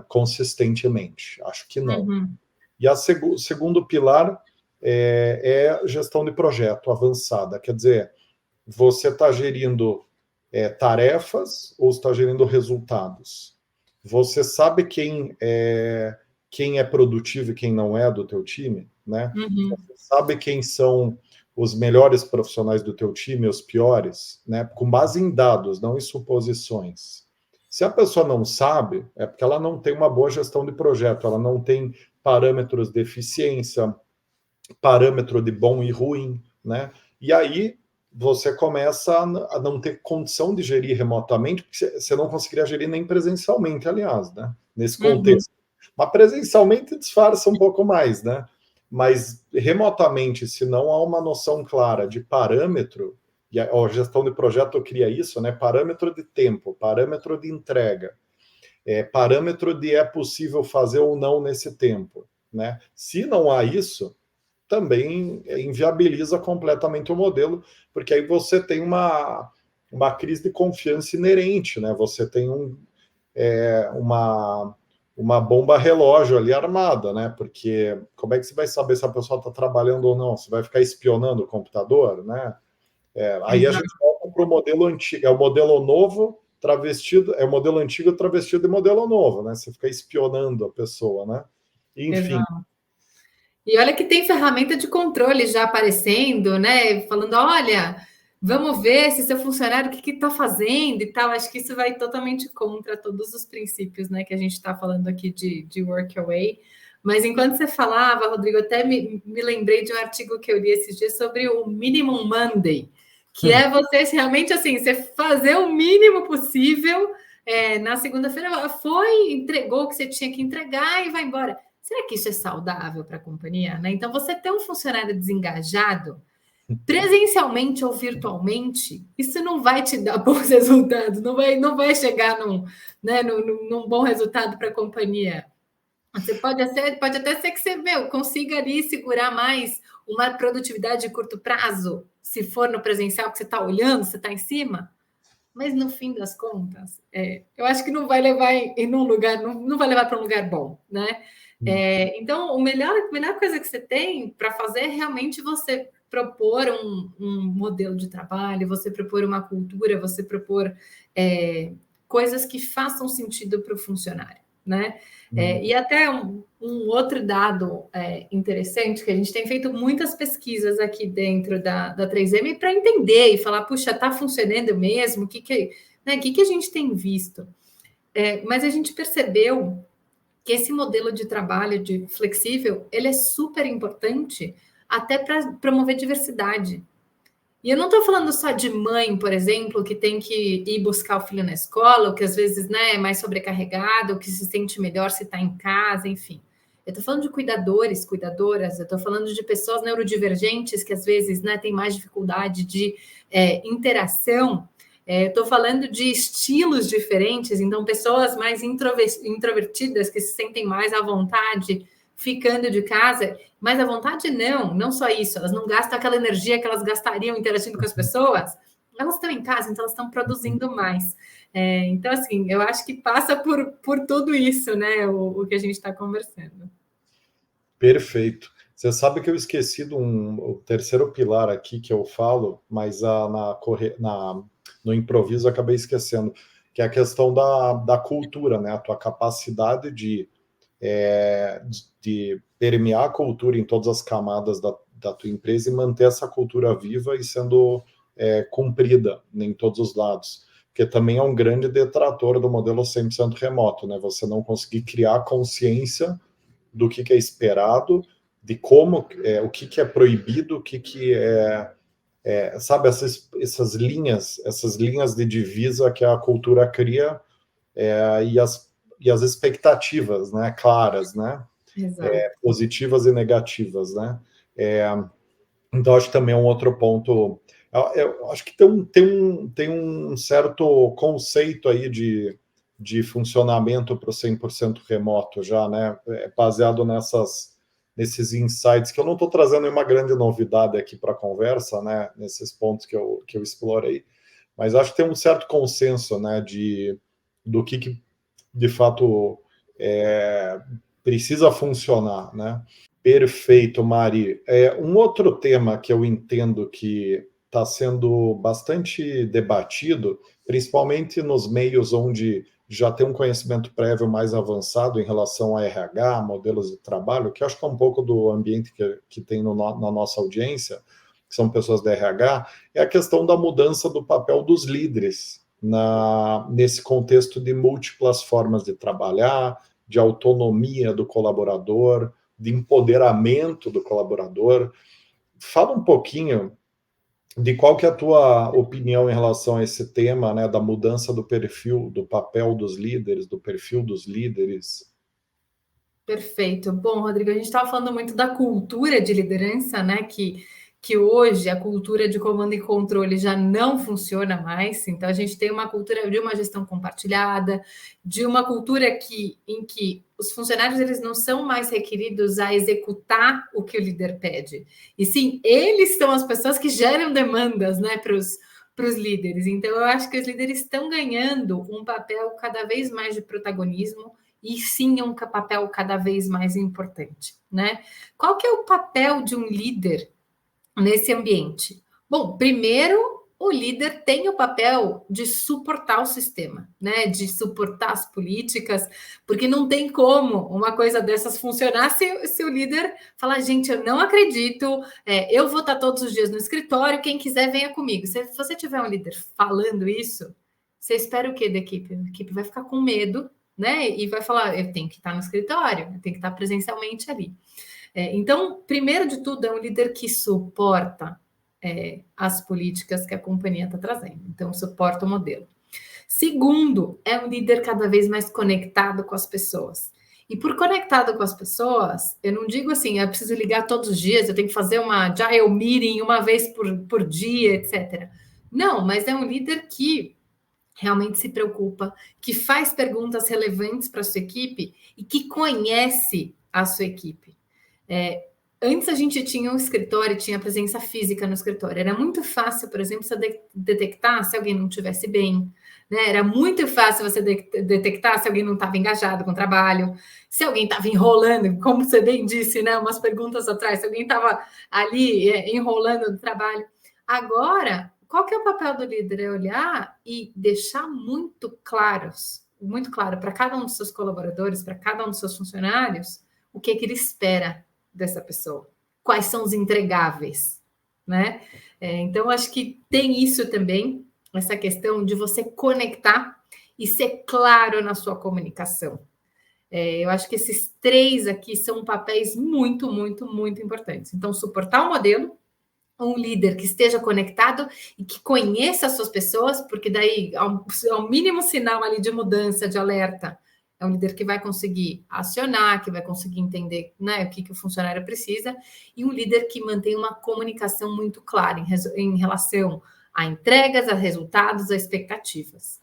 consistentemente. Acho que não. Uhum. E o segundo pilar é gestão de projeto avançada, quer dizer, você está gerindo tarefas ou está gerindo resultados? Você sabe quem é produtivo e quem não é do teu time, né? Uhum. Você sabe quem são os melhores profissionais do teu time, os piores, né? Com base em dados, não em suposições. Se a pessoa não sabe, é porque ela não tem uma boa gestão de projeto, ela não tem parâmetros de eficiência, parâmetro de bom e ruim, né? E aí você começa a não ter condição de gerir remotamente, porque você não conseguiria gerir nem presencialmente, aliás, né? Nesse contexto. Mas presencialmente disfarça um pouco mais, né? Mas remotamente, se não há uma noção clara de parâmetro, e a gestão de projeto cria isso, né? Parâmetro de tempo, parâmetro de entrega, parâmetro de é possível fazer ou não nesse tempo, né? Se não há isso, também inviabiliza completamente o modelo, porque aí você tem uma crise de confiança inerente, né? Você tem uma bomba relógio ali armada, né? Porque como é que você vai saber se a pessoa está trabalhando ou não? Você vai ficar espionando o computador, né? Aí a gente volta para o modelo antigo, é o modelo novo travestido, é o modelo antigo travestido de modelo novo, né? Você fica espionando a pessoa, né? Enfim. Exato. E olha que tem ferramenta de controle já aparecendo, né? Falando, olha, vamos ver se seu funcionário o que está fazendo e tal. Acho que isso vai totalmente contra todos os princípios, né? Que a gente está falando aqui de work away. Mas enquanto você falava, Rodrigo, até me lembrei de um artigo que eu li esses dias sobre o Minimum Monday, que é você realmente assim, você fazer o mínimo possível. Na segunda-feira entregou o que você tinha que entregar e vai embora. Será que isso é saudável para a companhia? Né? Então, você ter um funcionário desengajado, presencialmente ou virtualmente, isso não vai te dar bons resultados, não vai chegar num bom resultado para a companhia. Você pode até ser que você, consiga ali segurar mais uma produtividade de curto prazo, se for no presencial que você está olhando, você está em cima, mas no fim das contas, eu acho que não vai levar em um lugar, não vai levar para um lugar bom, né? Então, a melhor coisa que você tem para fazer é realmente você propor um modelo de trabalho, você propor uma cultura, você propor coisas que façam sentido para o funcionário, né? E até um outro dado interessante, que a gente tem feito muitas pesquisas aqui dentro da 3M para entender e falar, puxa, está funcionando mesmo? O que a gente tem visto? Mas a gente percebeu que esse modelo de trabalho de flexível, ele é super importante até para promover diversidade. E eu não estou falando só de mãe, por exemplo, que tem que ir buscar o filho na escola, ou que às vezes, né, é mais sobrecarregado, ou que se sente melhor se está em casa, enfim. Eu estou falando de cuidadores, cuidadoras, eu estou falando de pessoas neurodivergentes que às vezes, né, têm mais dificuldade de interação. Estou falando de estilos diferentes, então pessoas mais introvertidas que se sentem mais à vontade ficando de casa, mas à vontade não só isso, elas não gastam aquela energia que elas gastariam interagindo com as pessoas, elas estão em casa, então elas estão produzindo mais. Então, assim, eu acho que passa por tudo isso, né, o que a gente está conversando. Perfeito. Você sabe que eu esqueci o terceiro pilar aqui que eu falo, mas no improviso eu acabei esquecendo, que é a questão da cultura, né? A tua capacidade de permear a cultura em todas as camadas da tua empresa e manter essa cultura viva e sendo cumprida em todos os lados. Porque também é um grande detrator do modelo 100% remoto, né? Você não conseguir criar consciência do que é esperado, de como, o que é proibido, o que sabe, essas linhas de divisa que a cultura cria e as expectativas, né, claras, né, positivas e negativas, né. Então, acho que também é um outro ponto. Eu acho que tem um certo conceito aí de funcionamento para o 100% remoto já, né, baseado nesses insights, que eu não estou trazendo nenhuma grande novidade aqui para a conversa, né, nesses pontos que eu explorei, mas acho que tem um certo consenso, né, do que de fato precisa funcionar, né? Perfeito, Mari. Um outro tema que eu entendo que está sendo bastante debatido, principalmente nos meios onde já tem um conhecimento prévio mais avançado em relação a RH, modelos de trabalho, que acho que é um pouco do ambiente que tem na nossa audiência, que são pessoas da RH, é a questão da mudança do papel dos líderes nesse contexto de múltiplas formas de trabalhar, de autonomia do colaborador, de empoderamento do colaborador. Fala um pouquinho de qual que é a tua opinião em relação a esse tema, né, da mudança do perfil, do papel dos líderes, do perfil dos líderes. Perfeito. Bom, Rodrigo, a gente estava falando muito da cultura de liderança, né? Que hoje a cultura de comando e controle já não funciona mais. Então, a gente tem uma cultura de uma gestão compartilhada, de uma cultura em que os funcionários eles não são mais requeridos a executar o que o líder pede. E sim, eles são as pessoas que geram demandas, né, para os líderes. Então, eu acho que os líderes estão ganhando um papel cada vez mais de protagonismo e sim um papel cada vez mais importante, né? Qual que é o papel de um líder nesse ambiente? Bom, primeiro, o líder tem o papel de suportar o sistema, né? De suportar as políticas, porque não tem como uma coisa dessas funcionar se o líder falar, gente, eu não acredito, eu vou estar todos os dias no escritório, quem quiser venha comigo. Se você tiver um líder falando isso, você espera o quê da equipe? A equipe vai ficar com medo, né? E vai falar, eu tenho que estar no escritório, eu tenho que estar presencialmente ali. Então, primeiro de tudo, é um líder que suporta as políticas que a companhia está trazendo. Então, suporta o modelo. Segundo, é um líder cada vez mais conectado com as pessoas. E por conectado com as pessoas, eu não digo assim, eu preciso ligar todos os dias, eu tenho que fazer uma agile meeting uma vez por dia, etc. Não, mas é um líder que realmente se preocupa, que faz perguntas relevantes para a sua equipe e que conhece a sua equipe. Antes a gente tinha um escritório, tinha presença física no escritório. Era muito fácil, por exemplo, você detectar se alguém não estivesse bem, né? Era muito fácil você detectar se alguém não estava engajado com o trabalho, se alguém estava enrolando, como você bem disse, né? Umas perguntas atrás, se alguém estava ali enrolando no trabalho. Agora, qual que é o papel do líder? É olhar e deixar muito claro para cada um dos seus colaboradores, para cada um dos seus funcionários, o que ele espera dessa pessoa, quais são os entregáveis, né? Então, acho que tem isso também, essa questão de você conectar e ser claro na sua comunicação. Eu acho que esses 3 aqui são papéis muito, muito, muito importantes. Então, suportar o modelo, um líder que esteja conectado e que conheça as suas pessoas, porque daí, ao mínimo sinal ali de mudança, de alerta, é um líder que vai conseguir acionar, que vai conseguir entender, né, o que o funcionário precisa, e um líder que mantém uma comunicação muito clara em relação a entregas, a resultados, a expectativas.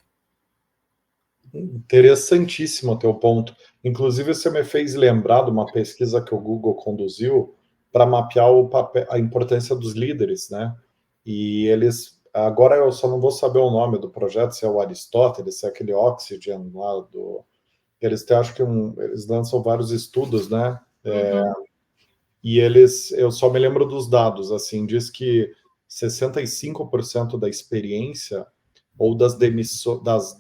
Interessantíssimo o teu ponto. Inclusive, você me fez lembrar de uma pesquisa que o Google conduziu para mapear a importância dos líderes, né? E eles, agora eu só não vou saber o nome do projeto, se é o Aristóteles, se é aquele Oxygen lá do... Eles têm, acho que eles lançam vários estudos, né? E eu só me lembro dos dados, assim, diz que 65% da experiência ou das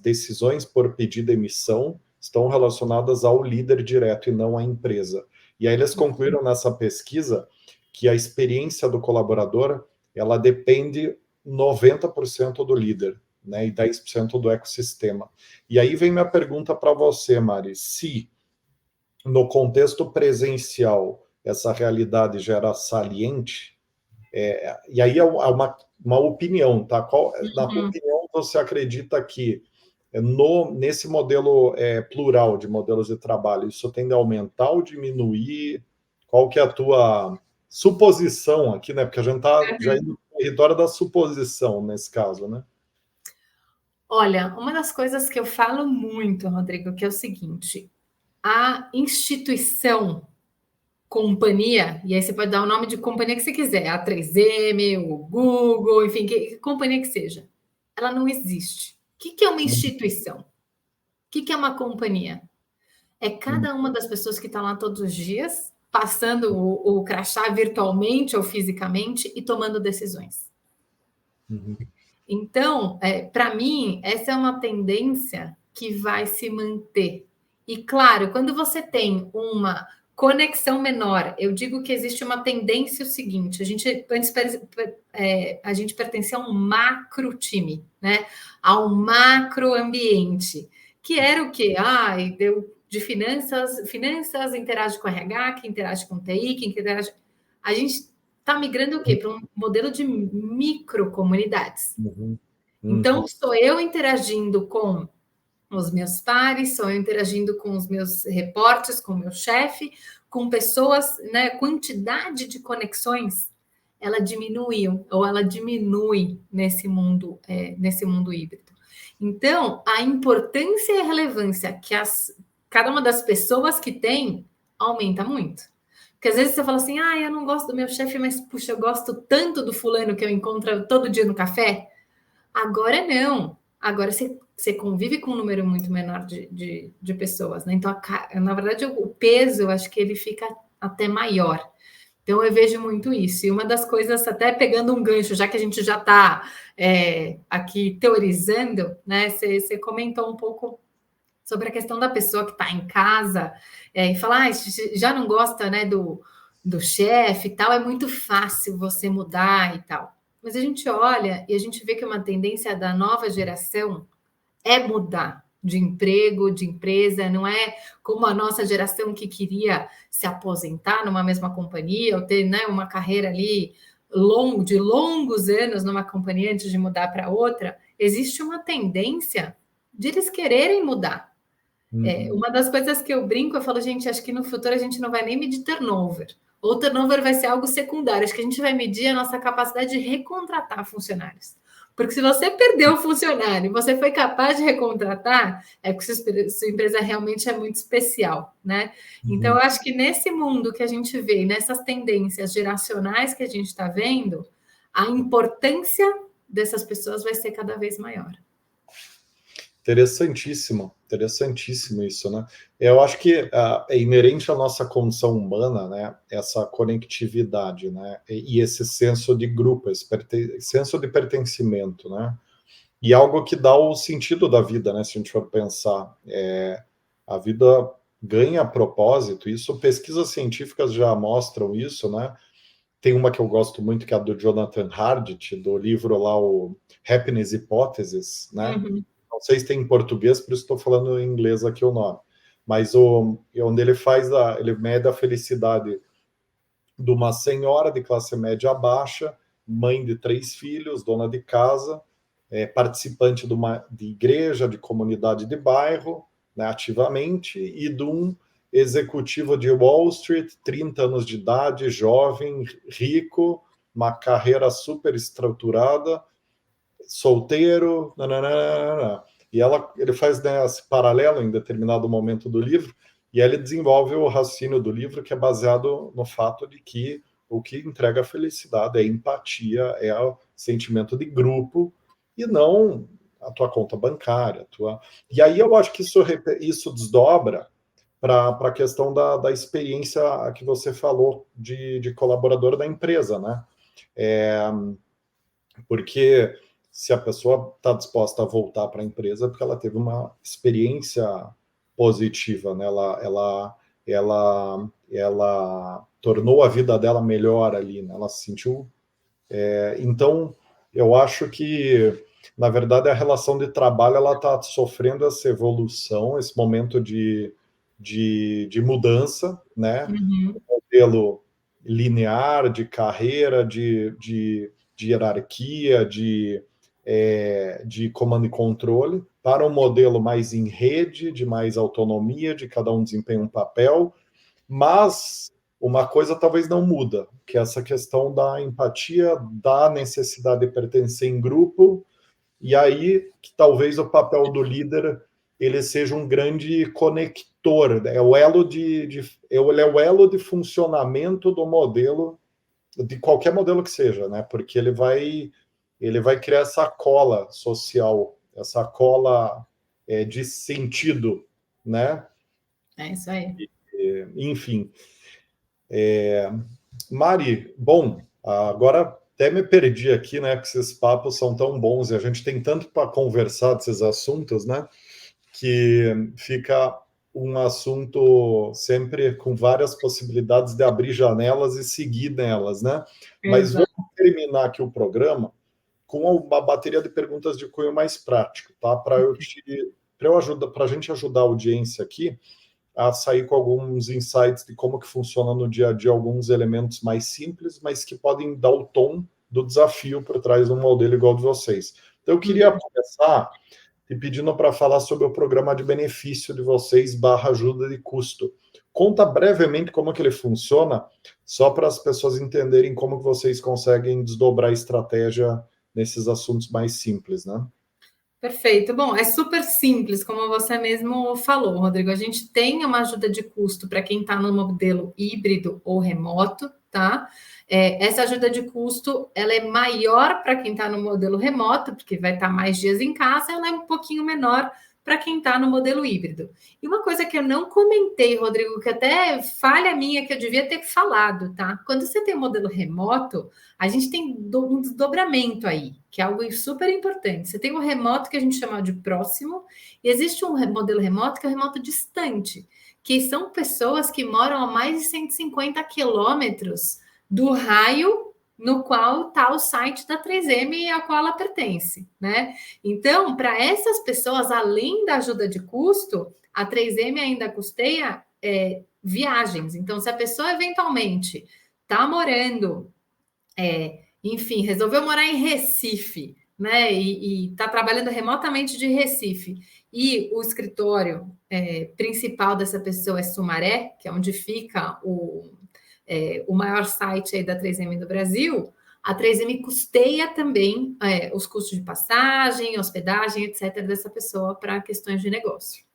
decisões por pedir demissão estão relacionadas ao líder direto e não à empresa. E aí eles concluíram nessa pesquisa que a experiência do colaborador, ela depende 90% do líder, né, e 10% do ecossistema. E aí vem minha pergunta para você, Mari, se no contexto presencial essa realidade já era saliente, e aí é uma opinião, tá? Na tua opinião, você acredita que nesse modelo plural de modelos de trabalho, isso tende a aumentar ou diminuir? Qual que é a tua suposição aqui, né? Porque a gente está já indo no território da suposição nesse caso, né? Olha, uma das coisas que eu falo muito, Rodrigo, que é o seguinte: a instituição companhia, e aí você pode dar o nome de companhia que você quiser, a 3M, o Google, enfim, que companhia que seja, ela não existe. O que é uma instituição? O que é uma companhia? É cada uma das pessoas que está lá todos os dias, passando o crachá virtualmente ou fisicamente e tomando decisões. Então, para mim, essa é uma tendência que vai se manter. E, claro, quando você tem uma conexão menor, eu digo que existe uma tendência o seguinte: a gente pertencia a um macro time, né? A um macro ambiente, que era o quê? De finanças interage com RH, que interage com TI, que interage. A gente está migrando o quê? Para um modelo de microcomunidades. Então, sou eu interagindo com os meus pares, sou eu interagindo com os meus reportes, com o meu chefe, com pessoas, né? Quantidade de conexões, ela diminuiu, ou ela diminui nesse mundo híbrido. Então, a importância e a relevância que cada uma das pessoas que tem aumenta muito. Porque às vezes você fala assim, eu não gosto do meu chefe, mas puxa, eu gosto tanto do fulano que eu encontro todo dia no café. Agora não. Agora você convive com um número muito menor de pessoas, né? Então, na verdade, o peso, eu acho que ele fica até maior. Então, eu vejo muito isso. E uma das coisas, até pegando um gancho, já que a gente já está aqui teorizando, né? Você comentou um pouco sobre a questão da pessoa que está em casa e falar, já não gosta, né, do chefe e tal, é muito fácil você mudar e tal. Mas a gente olha e a gente vê que uma tendência da nova geração é mudar de emprego, de empresa, não é como a nossa geração que queria se aposentar numa mesma companhia ou ter, né, uma carreira ali de longos anos numa companhia antes de mudar para outra. Existe uma tendência de eles quererem mudar. Uma das coisas que eu brinco, eu falo, gente, acho que no futuro a gente não vai nem medir turnover. Ou turnover vai ser algo secundário. Acho que a gente vai medir a nossa capacidade de recontratar funcionários. Porque se você perdeu o funcionário e você foi capaz de recontratar, é porque sua empresa realmente é muito especial, né? Então, eu acho que nesse mundo que a gente vê, nessas tendências geracionais que a gente está vendo, a importância dessas pessoas vai ser cada vez maior. Interessantíssimo isso, né? Eu acho que é inerente à nossa condição humana, né? Essa conectividade, né? E esse senso de grupo, esse senso de pertencimento, né? E algo que dá o sentido da vida, né? Se a gente for pensar, a vida ganha propósito. Isso, pesquisas científicas já mostram isso, né? Tem uma que eu gosto muito, que é a do Jonathan Haidt, do livro lá, o Happiness Hypothesis, né? Uhum. Não sei se tem em português, por isso estou falando em inglês aqui o nome. Mas onde ele mede a felicidade de uma senhora de classe média baixa, mãe de 3 filhos, dona de casa, participante de igreja, de comunidade de bairro, né, ativamente, e de um executivo de Wall Street, 30 anos de idade, jovem, rico, uma carreira super estruturada, solteiro, nananana. E ele faz, né, esse paralelo em determinado momento do livro, e aí ele desenvolve o raciocínio do livro, que é baseado no fato de que o que entrega a felicidade é a empatia, é o sentimento de grupo, e não a tua conta bancária. E aí eu acho que isso desdobra para a questão da experiência que você falou de colaborador da empresa, né? Porque se a pessoa está disposta a voltar para a empresa, é porque ela teve uma experiência positiva, né? Ela tornou a vida dela melhor ali, né? Ela se sentiu. Então, eu acho que, na verdade, a relação de trabalho ela está sofrendo essa evolução, esse momento de mudança, né? Uhum. Modelo linear de carreira, de hierarquia, de comando e controle, para um modelo mais em rede, de mais autonomia, de cada um desempenha um papel, mas uma coisa talvez não muda, que é essa questão da empatia, da necessidade de pertencer em grupo, e aí que talvez o papel do líder ele seja um grande conector, né? Ele é o elo de funcionamento do modelo, de qualquer modelo que seja, né? Porque ele vai criar essa cola social, essa cola de sentido, né? É isso aí. Enfim, Mari, bom, agora até me perdi aqui, né? Que esses papos são tão bons e a gente tem tanto para conversar desses assuntos, né? Que fica um assunto sempre com várias possibilidades de abrir janelas e seguir nelas, né? Mas vamos Exato. terminar aqui o programa com uma bateria de perguntas de cunho mais prático, tá? Para a gente ajudar a audiência aqui a sair com alguns insights de como que funciona no dia a dia alguns elementos mais simples, mas que podem dar o tom do desafio por trás de um modelo igual de vocês. Então, eu queria começar te pedindo para falar sobre o programa de benefício de vocês / ajuda de custo. Conta brevemente como que ele funciona, só para as pessoas entenderem como que vocês conseguem desdobrar a estratégia nesses assuntos mais simples, né? Perfeito. Bom, é super simples, como você mesmo falou, Rodrigo. A gente tem uma ajuda de custo para quem está no modelo híbrido ou remoto, tá? Essa ajuda de custo ela é maior para quem está no modelo remoto, porque vai estar mais dias em casa, ela é um pouquinho menor para quem está no modelo híbrido. E uma coisa que eu não comentei, Rodrigo, que até falha minha, que eu devia ter falado, tá? Quando você tem o modelo remoto, a gente tem um desdobramento aí, que é algo super importante. Você tem um remoto que a gente chama de próximo, e existe um modelo remoto que é o remoto distante, que são pessoas que moram a mais de 150 quilômetros do raio no qual está o site da 3M a qual ela pertence, né? Então, para essas pessoas, além da ajuda de custo, a 3M ainda custeia viagens. Então, se a pessoa eventualmente está morando enfim, resolveu morar em Recife, né? E está trabalhando remotamente de Recife. E o escritório principal dessa pessoa é Sumaré, que é onde fica o maior site aí da 3M do Brasil. a 3M custeia também os custos de passagem, hospedagem, etc., dessa pessoa para questões de negócio.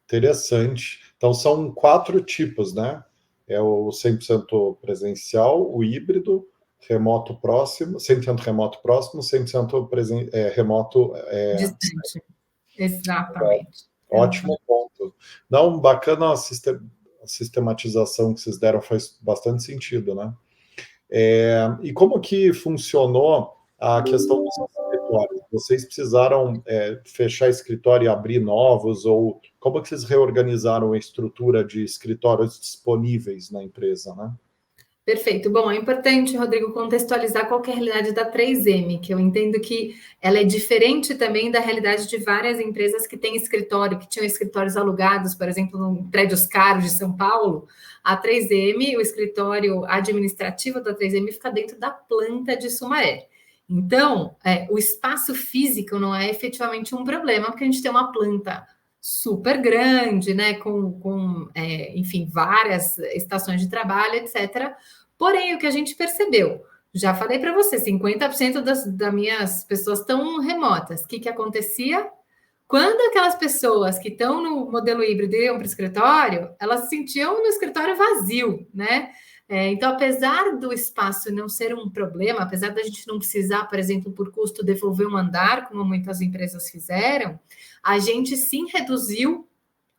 Interessante. Então, são 4 tipos, né? É o 100% presencial, o híbrido, remoto próximo, 100% remoto próximo, 100% remoto. Distante. Exatamente. Ótimo ponto. Não, bacana a sistematização que vocês deram, faz bastante sentido, né? E como que funcionou a questão dos escritórios? Vocês precisaram fechar escritório e abrir novos, ou como que vocês reorganizaram a estrutura de escritórios disponíveis na empresa, né? Perfeito. Bom, é importante, Rodrigo, contextualizar qual que é a realidade da 3M, que eu entendo que ela é diferente também da realidade de várias empresas que têm escritório, que tinham escritórios alugados, por exemplo, no prédios caros de São Paulo. A 3M, o escritório administrativo da 3M fica dentro da planta de Sumaré. Então, o espaço físico não é efetivamente um problema, porque a gente tem uma planta super grande, né, enfim, várias estações de trabalho, etc. Porém, o que a gente percebeu, já falei para você, 50% das minhas pessoas estão remotas. O que acontecia? Quando aquelas pessoas que estão no modelo híbrido iam para o escritório, elas se sentiam no escritório vazio, né? Então, apesar do espaço não ser um problema, apesar da gente não precisar, por exemplo, por custo, devolver um andar, como muitas empresas fizeram, a gente sim reduziu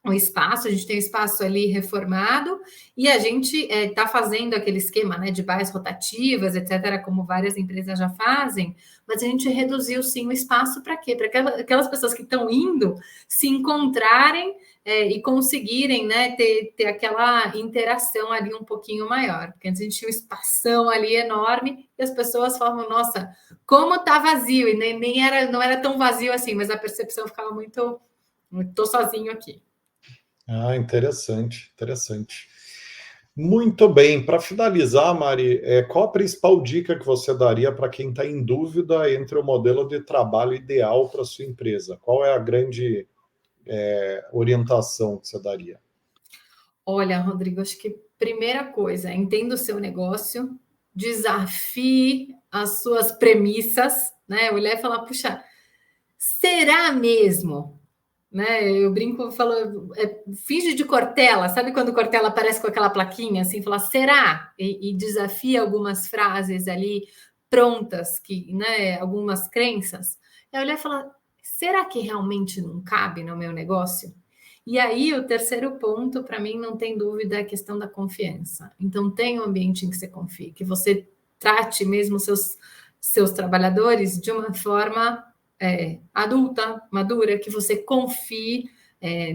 o espaço, a gente tem espaço ali reformado e a gente está fazendo aquele esquema, né, de baias rotativas, etc., como várias empresas já fazem, mas a gente reduziu sim o espaço para quê? Para aquelas pessoas que estão indo se encontrarem e conseguirem, né, ter aquela interação ali um pouquinho maior, porque antes a gente tinha um espação ali enorme e as pessoas falavam, nossa, como está vazio, e não era tão vazio assim, mas a percepção ficava muito, estou sozinho aqui. Ah, interessante, interessante. Muito bem. Para finalizar, Mari, qual a principal dica que você daria para quem está em dúvida entre o modelo de trabalho ideal para sua empresa? Qual é a grande orientação que você daria? Olha, Rodrigo, acho que primeira coisa, entenda o seu negócio, desafie as suas premissas, né? Olhar e falar, puxa, será mesmo? Né? Eu brinco, falo, finge de Cortella, sabe quando Cortella aparece com aquela plaquinha assim, fala, será? E desafia algumas frases ali prontas, que, né, algumas crenças. É olhar e falar, será que realmente não cabe no meu negócio? E aí, o terceiro ponto, para mim, não tem dúvida, é a questão da confiança. Então, tenha um ambiente em que você confie, que você trate mesmo seus trabalhadores de uma forma adulta, madura, que você confie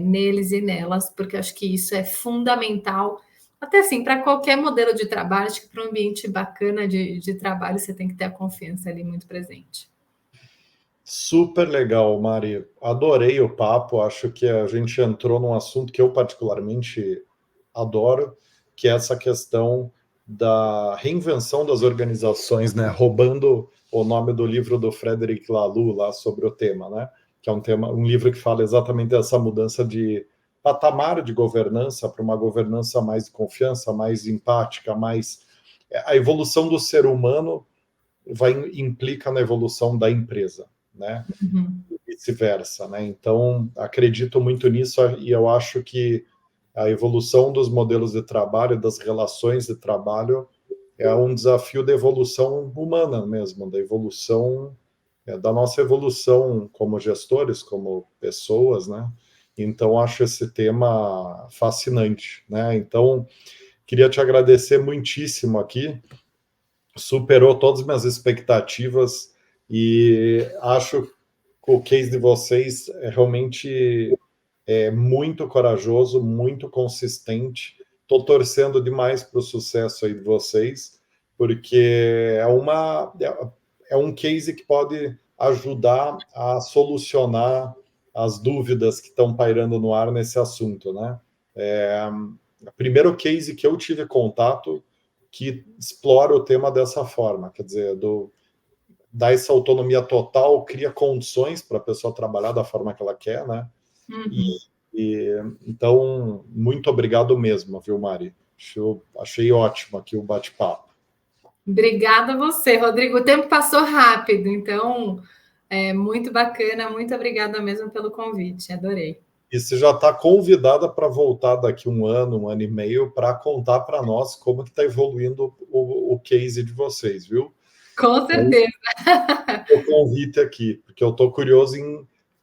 neles e nelas, porque acho que isso é fundamental. Até assim, para qualquer modelo de trabalho, acho que para um ambiente bacana de trabalho, você tem que ter a confiança ali muito presente. Super legal, Mari. Adorei o papo. Acho que a gente entrou num assunto que eu particularmente adoro, que é essa questão da reinvenção das organizações, né? Roubando o nome do livro do Frederic Laloux lá sobre o tema, né? Que é um livro que fala exatamente dessa mudança de patamar de governança para uma governança mais de confiança, mais empática, mais a evolução do ser humano implica na evolução da empresa, né? Uhum. E vice-versa, né? Então, acredito muito nisso e eu acho que a evolução dos modelos de trabalho, das relações de trabalho, é um desafio da evolução humana mesmo, da evolução, da nossa evolução como gestores, como pessoas, né? Então, acho esse tema fascinante, né? Então, queria te agradecer muitíssimo aqui, superou todas as minhas expectativas e acho que o case de vocês é realmente muito corajoso, muito consistente. Estou torcendo demais para o sucesso aí de vocês, porque é um case que pode ajudar a solucionar as dúvidas que estão pairando no ar nesse assunto, né? O primeiro case que eu tive contato que explora o tema dessa forma, quer dizer, dá essa autonomia total, cria condições para a pessoa trabalhar da forma que ela quer, né? Uhum. Então, muito obrigado mesmo, viu, Mari? Achei ótimo aqui o bate-papo. Obrigada a você, Rodrigo. O tempo passou rápido, então é muito bacana. Muito obrigada mesmo pelo convite. Adorei. E você já está convidada para voltar daqui um ano e meio, para contar para nós como que está evoluindo o case de vocês, viu? Com certeza. O convite aqui, porque eu estou curioso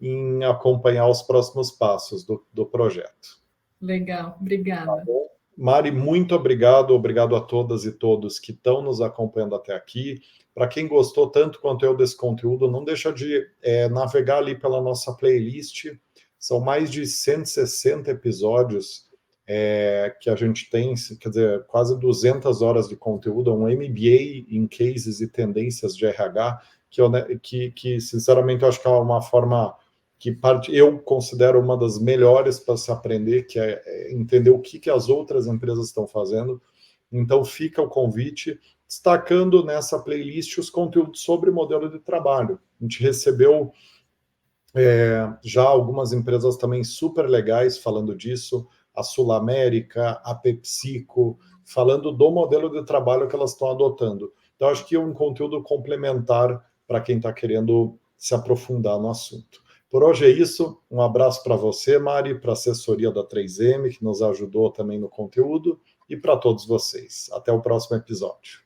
em acompanhar os próximos passos do projeto. Legal, obrigada. Tá bom? Mari, muito obrigado. Obrigado a todas e todos que estão nos acompanhando até aqui. Para quem gostou tanto quanto eu desse conteúdo, não deixa de navegar ali pela nossa playlist. São mais de 160 episódios que a gente tem, quer dizer, quase 200 horas de conteúdo, um MBA em cases e tendências de RH, que sinceramente, eu acho que é uma forma que eu considero uma das melhores para se aprender, que é entender o que as outras empresas estão fazendo. Então, fica o convite, destacando nessa playlist os conteúdos sobre modelo de trabalho. A gente recebeu já algumas empresas também super legais falando disso, a Sul América, a PepsiCo, falando do modelo de trabalho que elas estão adotando. Então, acho que é um conteúdo complementar para quem está querendo se aprofundar no assunto. Por hoje é isso. Um abraço para você, Mari, para a assessoria da 3M, que nos ajudou também no conteúdo, e para todos vocês. Até o próximo episódio.